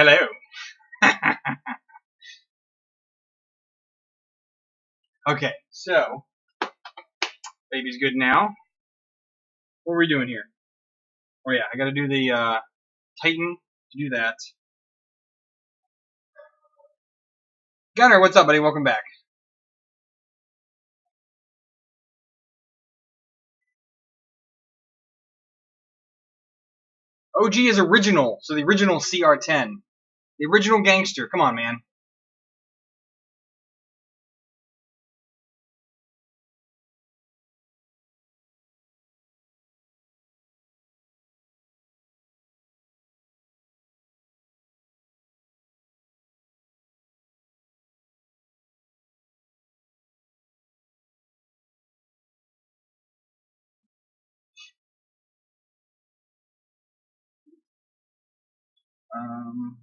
Hello. Okay, so baby's good now. What are we doing here? Oh yeah, I gotta do the Titan to do that. Gunner, what's up, buddy? Welcome back. OG is original, so the original CR10. The original gangster. Come on, man.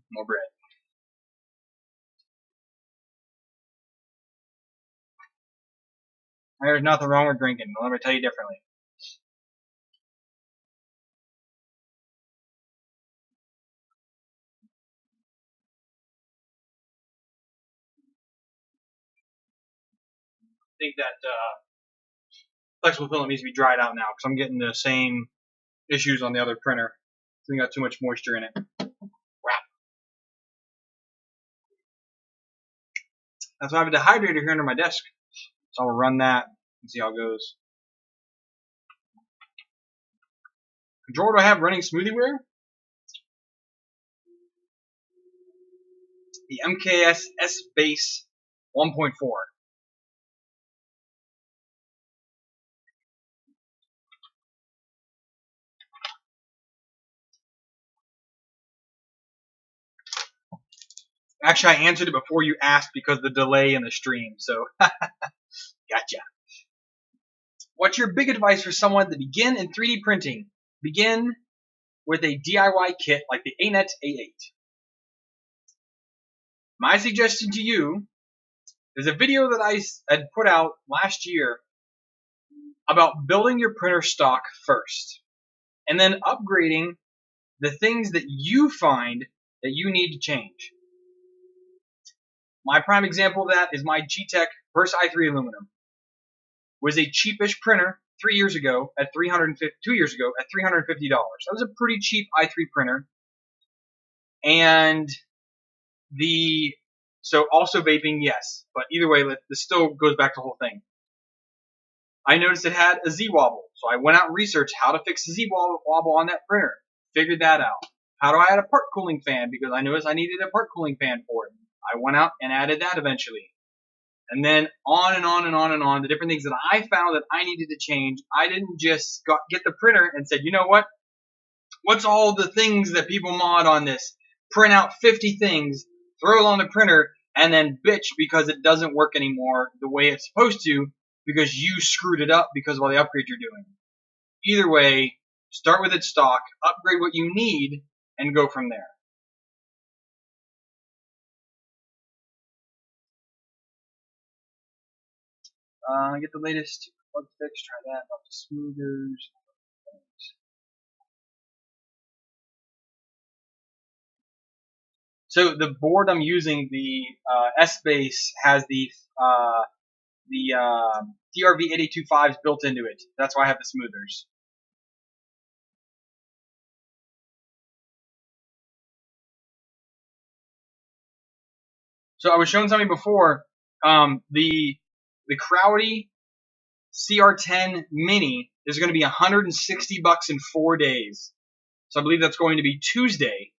More bread. There's nothing wrong with drinking. Let me tell you differently. I think that flexible filament needs to be dried out now because I'm getting the same issues on the other printer. I think got too much moisture in it. Wow. That's why I have a dehydrator here under my desk. So I'll run that and see how it goes. Controller do I have running SmoothieWare? The MKS S Base 1.4. Actually, I answered it before you asked because of the delay in the stream. So, gotcha. What's your big advice for someone to begin in 3D printing? Begin with a DIY kit like the ANET A8. My suggestion to you is a video that I had put out last year about building your printer stock first and then upgrading the things that you find that you need to change. My prime example of that is my G-Tech Versa i3 aluminum. Was a cheapish printer 2 years ago at $350. That was a pretty cheap i3 printer. And so also vaping, yes, but either way, this still goes back to the whole thing. I noticed it had a Z-wobble, so I went out and researched how to fix the Z-wobble on that printer. Figured that out. How do I add a part cooling fan? Because I noticed I needed a part cooling fan for it. I went out and added that eventually. And then on and on and on and on, the different things that I found that I needed to change. I didn't just get the printer and said, you know what? What's all the things that people mod on this? Print out 50 things, throw it on the printer, and then bitch because it doesn't work anymore the way it's supposed to because you screwed it up because of all the upgrades you're doing. Either way, start with its stock, upgrade what you need, and go from there. Get the latest bug fix, try that, up to smoothers. So the board I'm using, the S-Base, has the DRV825s built into it. That's why I have the smoothers. So I was showing something before. The Crowdy CR10 Mini is going to be $160 in 4 days. So I believe that's going to be Tuesday.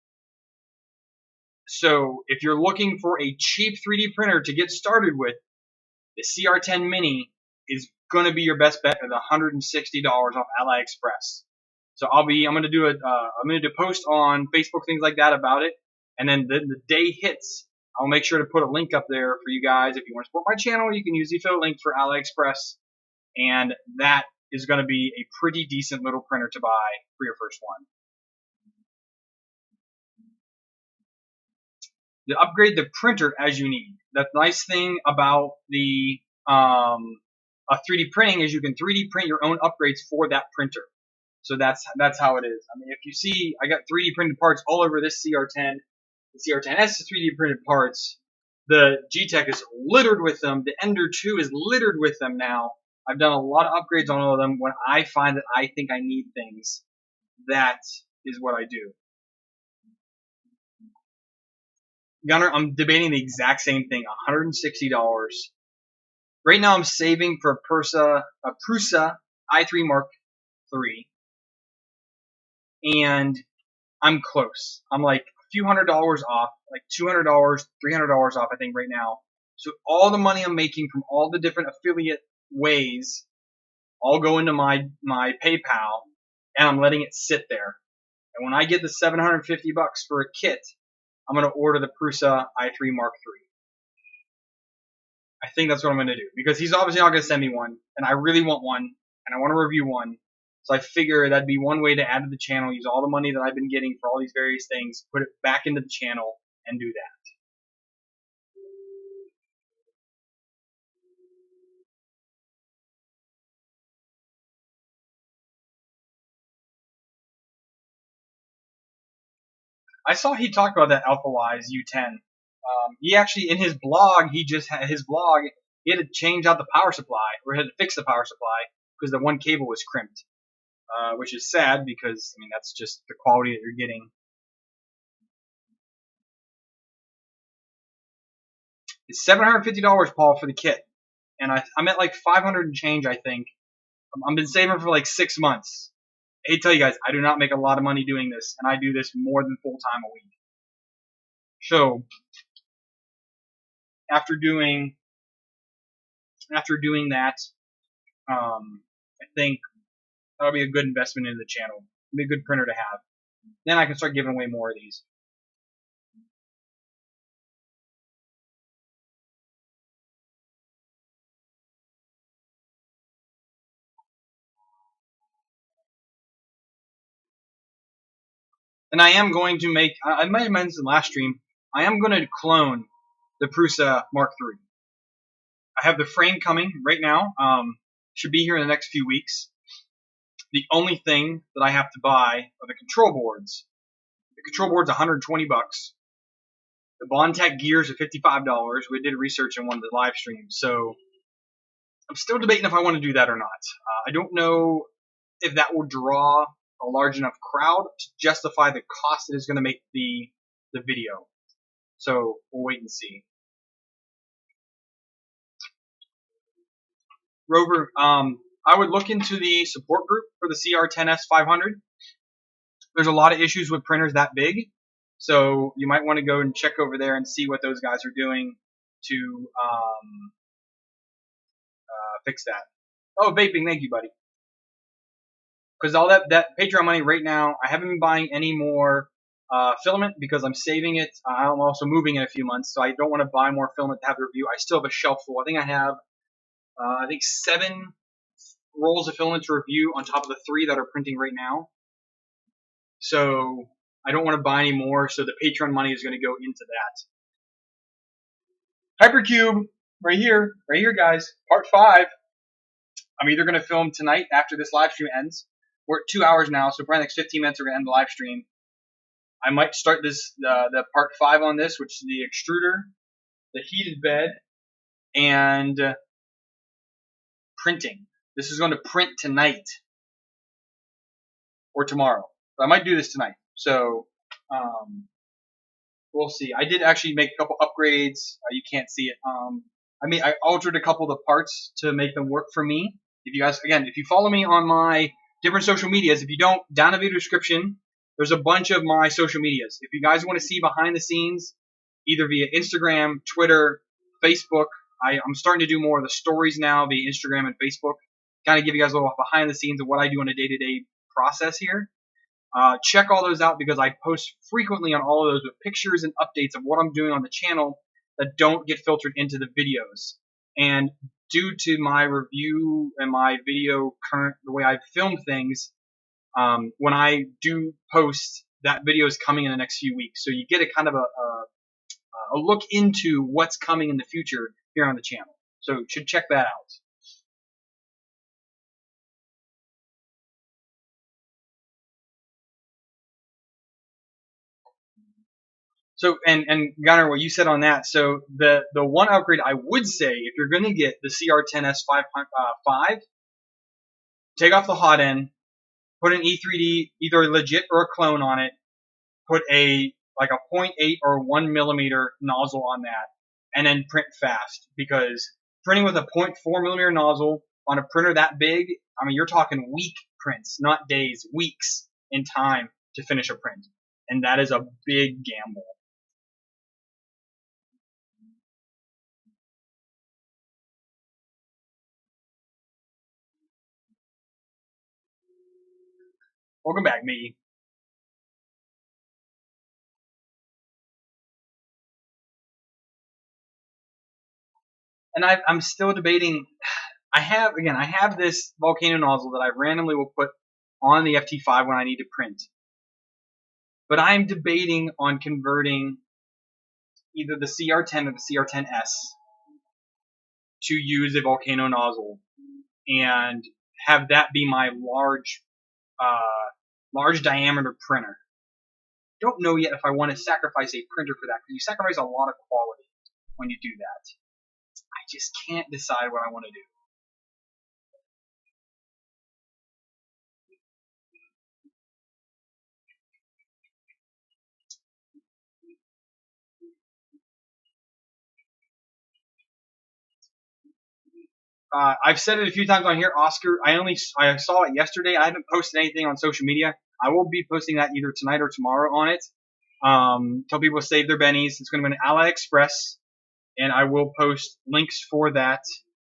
So if you're looking for a cheap 3D printer to get started with, the CR10 Mini is going to be your best bet at $160 off AliExpress. So I'm going to do a post on Facebook, things like that about it. And then the day hits, I'll make sure to put a link up there for you guys. If you want to support my channel, you can use the affiliate link for AliExpress. And that is going to be a pretty decent little printer to buy for your first one. You upgrade the printer as you need. The nice thing about the 3D printing is you can 3D print your own upgrades for that printer. So that's how it is. I mean, if you see, I got 3D printed parts all over this CR10. the CR10S is 3D printed parts. The G-Tech is littered with them. The Ender 2 is littered with them now. I've done a lot of upgrades on all of them. When I find that I think I need things, that is what I do. Gunner, I'm debating the exact same thing, $160. Right now I'm saving for a Prusa i3 Mark III, and I'm close. I'm like a few $100s off, like $200, $300 off, I think, right now. So all the money I'm making from all the different affiliate ways all go into my PayPal, and I'm letting it sit there. And when I get the $750 for a kit, I'm going to order the Prusa i3 Mark III. I think that's what I'm going to do, because he's obviously not going to send me one, and I really want one, and I want to review one. So I figure that'd be one way to add to the channel, use all the money that I've been getting for all these various things, put it back into the channel, and do that. I saw he talked about that AlphaWise U10. He actually, in his blog, he had to change out the power supply, or had to fix the power supply, because the one cable was crimped. Which is sad, because, I mean, that's just the quality that you're getting. It's $750, Paul, for the kit. And I'm at like 500 and change, I think. I've been saving for like 6 months. I hate to tell you guys, I do not make a lot of money doing this, and I do this more than full time a week. So, after doing that, I think that'll be a good investment in the channel. It'll be a good printer to have. Then I can start giving away more of these. And I am going to make, I might have mentioned last stream, I am going to clone the Prusa Mark III. I have the frame coming right now. Should be here in the next few weeks. The only thing that I have to buy are the control boards. The control board's $120. The Bondtech gears are $55. We did research in one of the live streams, so I'm still debating if I want to do that or not. I don't know if that will draw a large enough crowd to justify the cost it is going to make the video. So we'll wait and see. Rover, I would look into the support group for the CR10S 500. There's a lot of issues with printers that big, so you might want to go and check over there and see what those guys are doing to fix that. Oh, vaping, thank you, buddy. Because all that Patreon money right now, I haven't been buying any more filament because I'm saving it. I'm also moving in a few months, so I don't want to buy more filament to have a review. I still have a shelf full. I think I have, 7 rolls of filament to review on top of the 3 that are printing right now. So I don't want to buy any more, so the Patreon money is going to go into that. Hypercube, right here, guys, part 5. I'm either going to film tonight after this live stream ends. We're at 2 hours now, so probably the next 15 minutes we're going to end the live stream. I might start this the part 5 on this, which is the extruder, the heated bed, and printing. This is going to print tonight or tomorrow. But I might do this tonight. So we'll see. I did actually make a couple upgrades. You can't see it. I altered a couple of the parts to make them work for me. If you guys, again, if you follow me on my different social medias, if you don't, down in the video description, there's a bunch of my social medias. If you guys want to see behind the scenes, either via Instagram, Twitter, Facebook, I'm starting to do more of the stories now via Instagram and Facebook. Kind of give you guys a little behind the scenes of what I do on a day-to-day process here. Check all those out because I post frequently on all of those with pictures and updates of what I'm doing on the channel that don't get filtered into the videos. And due to my review and my video the way I've filmed things, when I do post, that video is coming in the next few weeks. So you get a kind of a look into what's coming in the future here on the channel. So you should check that out. So and Gunnar, what you said on that. So the one upgrade I would say, if you're going to get the CR10S 5, take off the hot end, put an E3D, either legit or a clone on it, put a like a .8 or 1 millimeter nozzle on that, and then print fast. Because printing with a .4 millimeter nozzle on a printer that big, I mean, you're talking week prints, not days, weeks in time to finish a print, and that is a big gamble. Welcome back, me. And I'm still debating. I have this volcano nozzle that I randomly will put on the FT5 when I need to print. But I'm debating on converting either the CR10 or the CR10S to use a volcano nozzle and have that be my large diameter printer. Don't know yet if I want to sacrifice a printer for that, because you sacrifice a lot of quality when you do that. I just can't decide what I want to do. I've said it a few times on here, Oscar. I saw it yesterday. I haven't posted anything on social media. I will be posting that either tonight or tomorrow on it. Tell people to save their bennies. It's going to be an AliExpress, and I will post links for that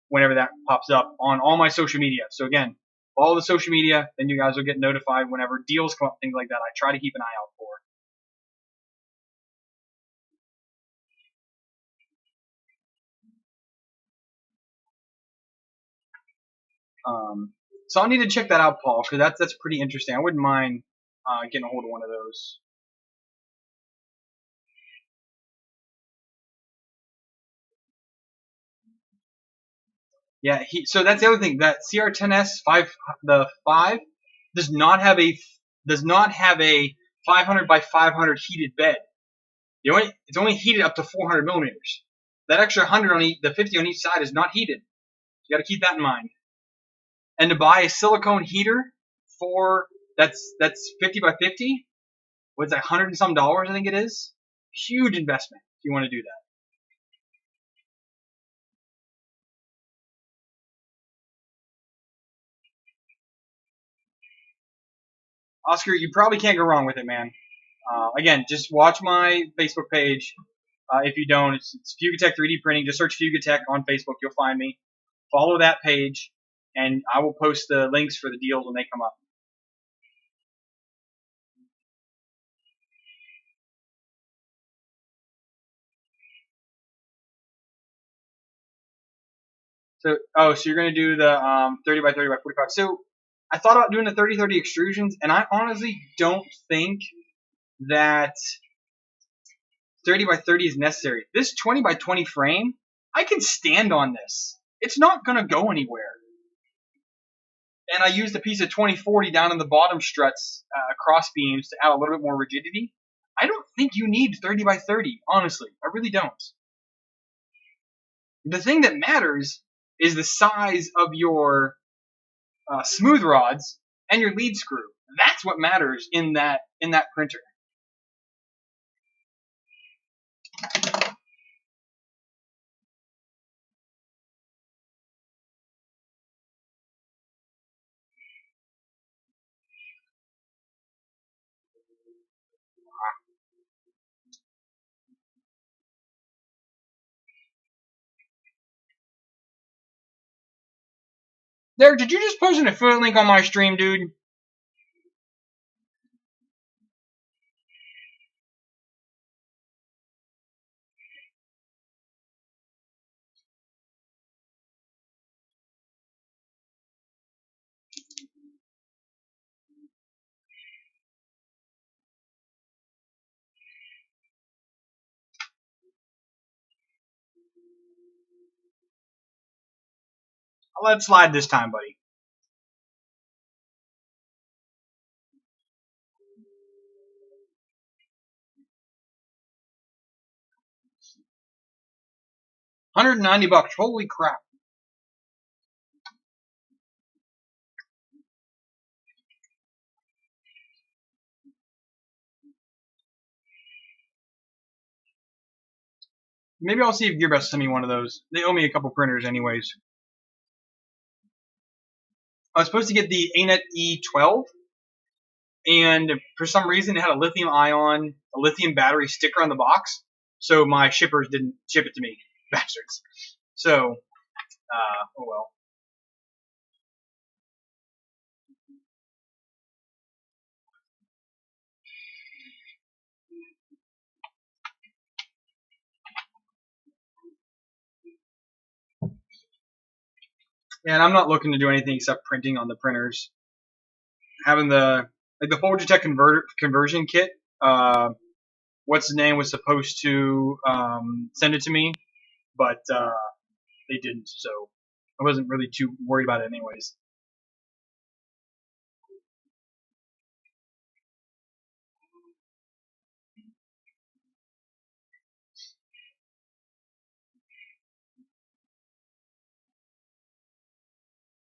whenever that pops up on all my social media. So again, follow the social media, then you guys will get notified whenever deals come up, things like that. I try to keep an eye out for. So I'll need to check that out, Paul, because that's pretty interesting. I wouldn't mind getting a hold of one of those. Yeah, so that's the other thing. That CR10S the 5 does not have a 500 by 500 heated bed. It's only heated up to 400 millimeters. That extra 100 on the 50 on each side is not heated. You got to keep that in mind. And to buy a silicone heater for that's 50 by 50, what's that, 100 and some dollars? I think it is. Huge investment if you want to do that. Oscar, you probably can't go wrong with it, man. Again, just watch my Facebook page. If you don't, it's Fugatech 3D Printing. Just search Fugatech on Facebook. You'll find me. Follow that page, and I will post the links for the deals when they come up. So you're going to do the 30 by 30 by 45. So I thought about doing the 30-30 extrusions, and I honestly don't think that 30 by 30 is necessary. This 20 by 20 frame, I can stand on this. It's not going to go anywhere. And I used a piece of 2040 down in the bottom struts, cross beams, to add a little bit more rigidity. I don't think you need 30 by 30, honestly. I really don't. The thing that matters is the size of your smooth rods and your lead screw. That's what matters in that printer. Derek, did you just post an affiliate link on my stream, dude? I'll let it slide this time, buddy. $190. Holy crap. Maybe I'll see if GearBest send me one of those. They owe me a couple printers anyways. I was supposed to get the ANET E12, and for some reason it had a lithium ion, a lithium battery sticker on the box, so my shippers didn't ship it to me. Bastards. So, oh well. And I'm not looking to do anything except printing on the printers. Having the Fugatech conversion kit. What's his name was supposed to send it to me, but they didn't. So I wasn't really too worried about it, anyways.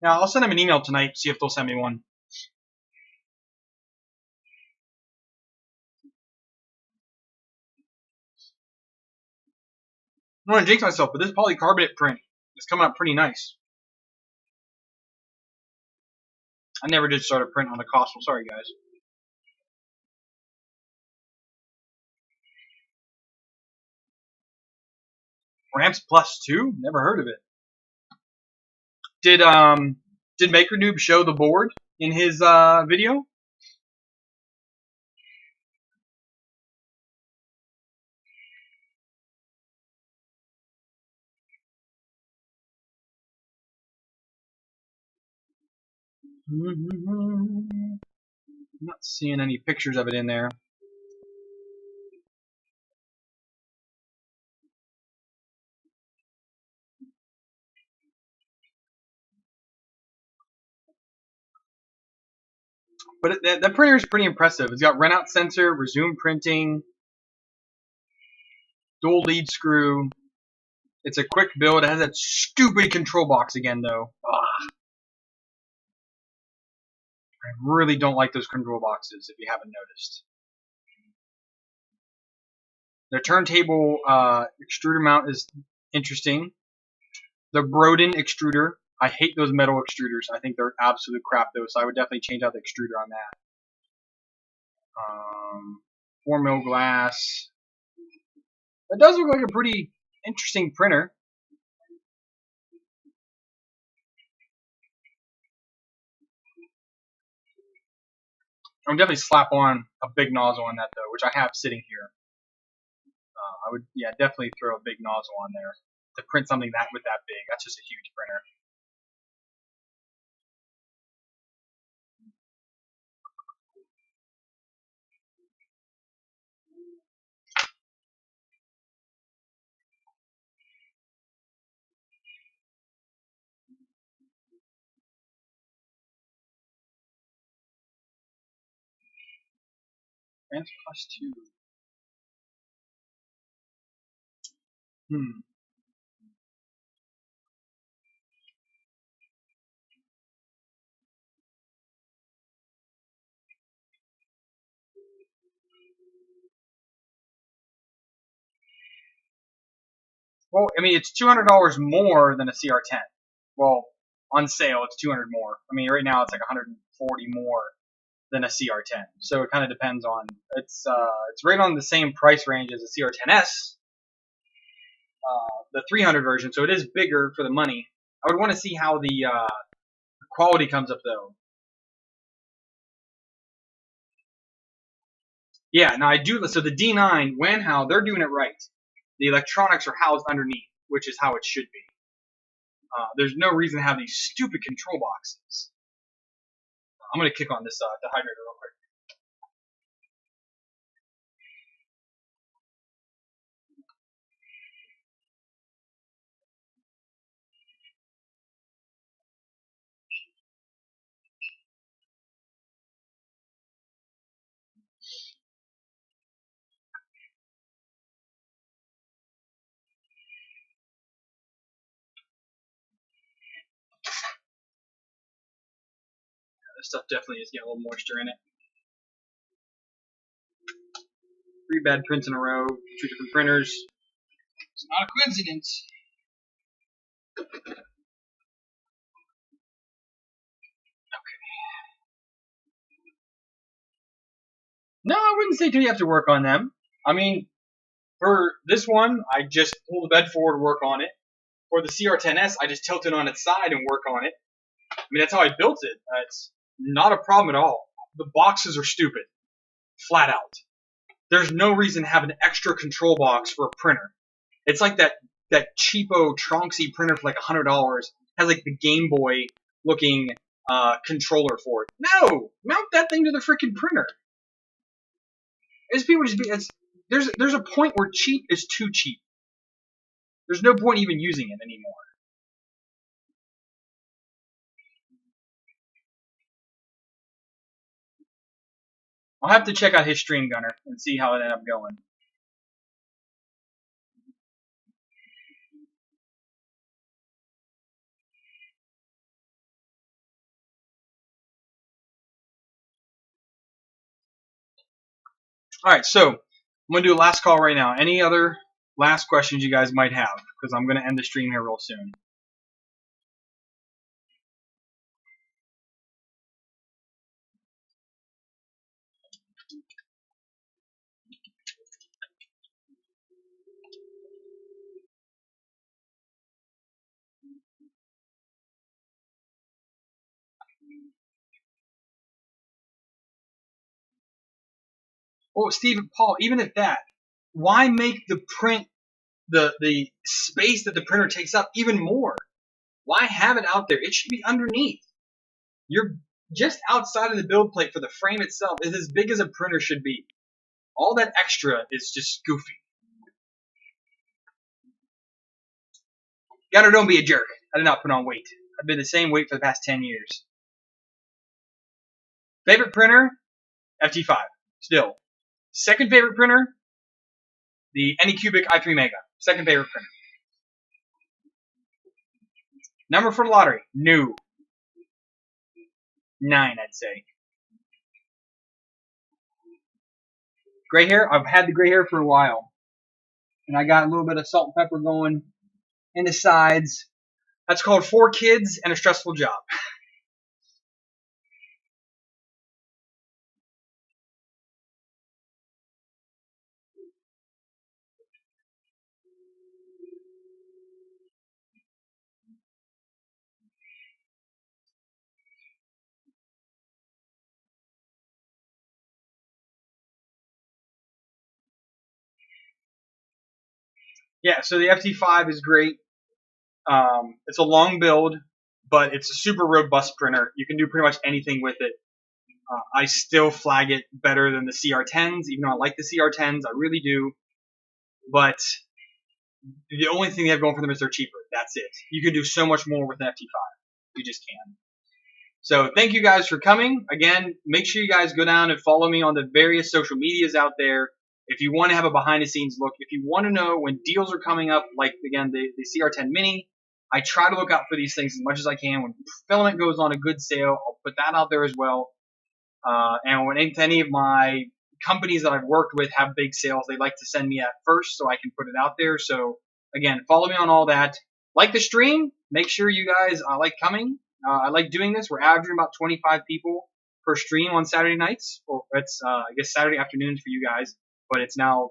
Now I'll send them an email tonight, see if they'll send me one. I don't want to jinx myself, but this polycarbonate print is coming out pretty nice. I never did start a print on the Costal. Sorry, guys. Ramps Plus 2? Never heard of it. Did Maker Noob show the board in his video? I'm not seeing any pictures of it in there. But that printer is pretty impressive. It's got run-out sensor, resume printing, dual lead screw. It's a quick build. It has that stupid control box again, though. Ugh. I really don't like those control boxes, if you haven't noticed. The turntable extruder mount is interesting. The Broden extruder. I hate those metal extruders. I think they're absolute crap, though, so I would definitely change out the extruder on that. 4mm glass. That does look like a pretty interesting printer. I would definitely slap on a big nozzle on that, though, which I have sitting here. I would, yeah, definitely throw a big nozzle on there to print something that big. That's just a huge printer. Ramps Plus 2. Well, I mean, it's $200 more than a CR10. Well, on sale, it's 200 more. I mean, right now it's like 140 more than a CR10. So it kind of depends on. It's right on the same price range as a CR10S, the 300 version. So it is bigger for the money. I would want to see how the quality comes up, though. Yeah, now I do. So the D9, when how they're doing it right. The electronics are housed underneath, which is how it should be. There's no reason to have these stupid control boxes. I'm gonna kick on this dehydrator real quick. this stuff definitely is getting a little moisture in it. 3 bad prints in a row, 2 different printers. It's not a coincidence. No, I wouldn't say you have to work on them. I mean, for this one, I just pull the bed forward, work on it. For the CR10S, I just tilt it on its side and work on it. I mean, that's how I built it. It's not a problem at all. The boxes are stupid. Flat out. There's no reason to have an extra control box for a printer. It's like that cheapo Tronxy printer for like $100 has like the Game Boy looking controller for it. No! Mount that thing to the freaking printer. There's a point where cheap is too cheap. There's no point even using it anymore. I'll have to check out his stream gunner and see how it ended up going. Alright, so I'm going to do a last call right now. Any other last questions you guys might have? Because I'm going to end the stream here real soon. Oh, Steve and Paul, even at that, why make the print, the space that the printer takes up even more? Why have it out there? It should be underneath. You're just outside of the build plate for the frame itself is as big as a printer should be. All that extra is just goofy. Gotta don't be a jerk. I did not put on weight. I've been the same weight for the past 10 years. Favorite printer? FT5. Still. Second favorite printer? The Anycubic i3 Mega. Second favorite printer. Number for the lottery? No. 9, I'd say. Gray hair? I've had the gray hair for a while. And I got a little bit of salt and pepper going in the sides. That's called 4 kids and a stressful job. Yeah, so the FT5 is great. It's a long build, but it's a super robust printer. You can do pretty much anything with it. I still flag it better than the CR10s, even though I like the CR10s. I really do. But the only thing they have going for them is they're cheaper. That's it. You can do so much more with an FT5. You just can. So thank you guys for coming. Again, make sure you guys go down and follow me on the various social medias out there. If you want to have a behind-the-scenes look, if you want to know when deals are coming up, like, again, the CR10 Mini, I try to look out for these things as much as I can. When Filament goes on a good sale, I'll put that out there as well. And when any of my companies that I've worked with have big sales, they like to send me at first so I can put it out there. So, again, follow me on all that. Like the stream. Make sure you guys like coming. I like doing this. We're averaging about 25 people per stream on Saturday nights. Or it's, I guess, Saturday afternoons for you guys. But it's now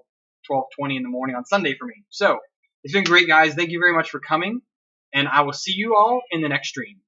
12:20 in the morning on Sunday for me. So, it's been great, guys. Thank you very much for coming. And I will see you all in the next stream.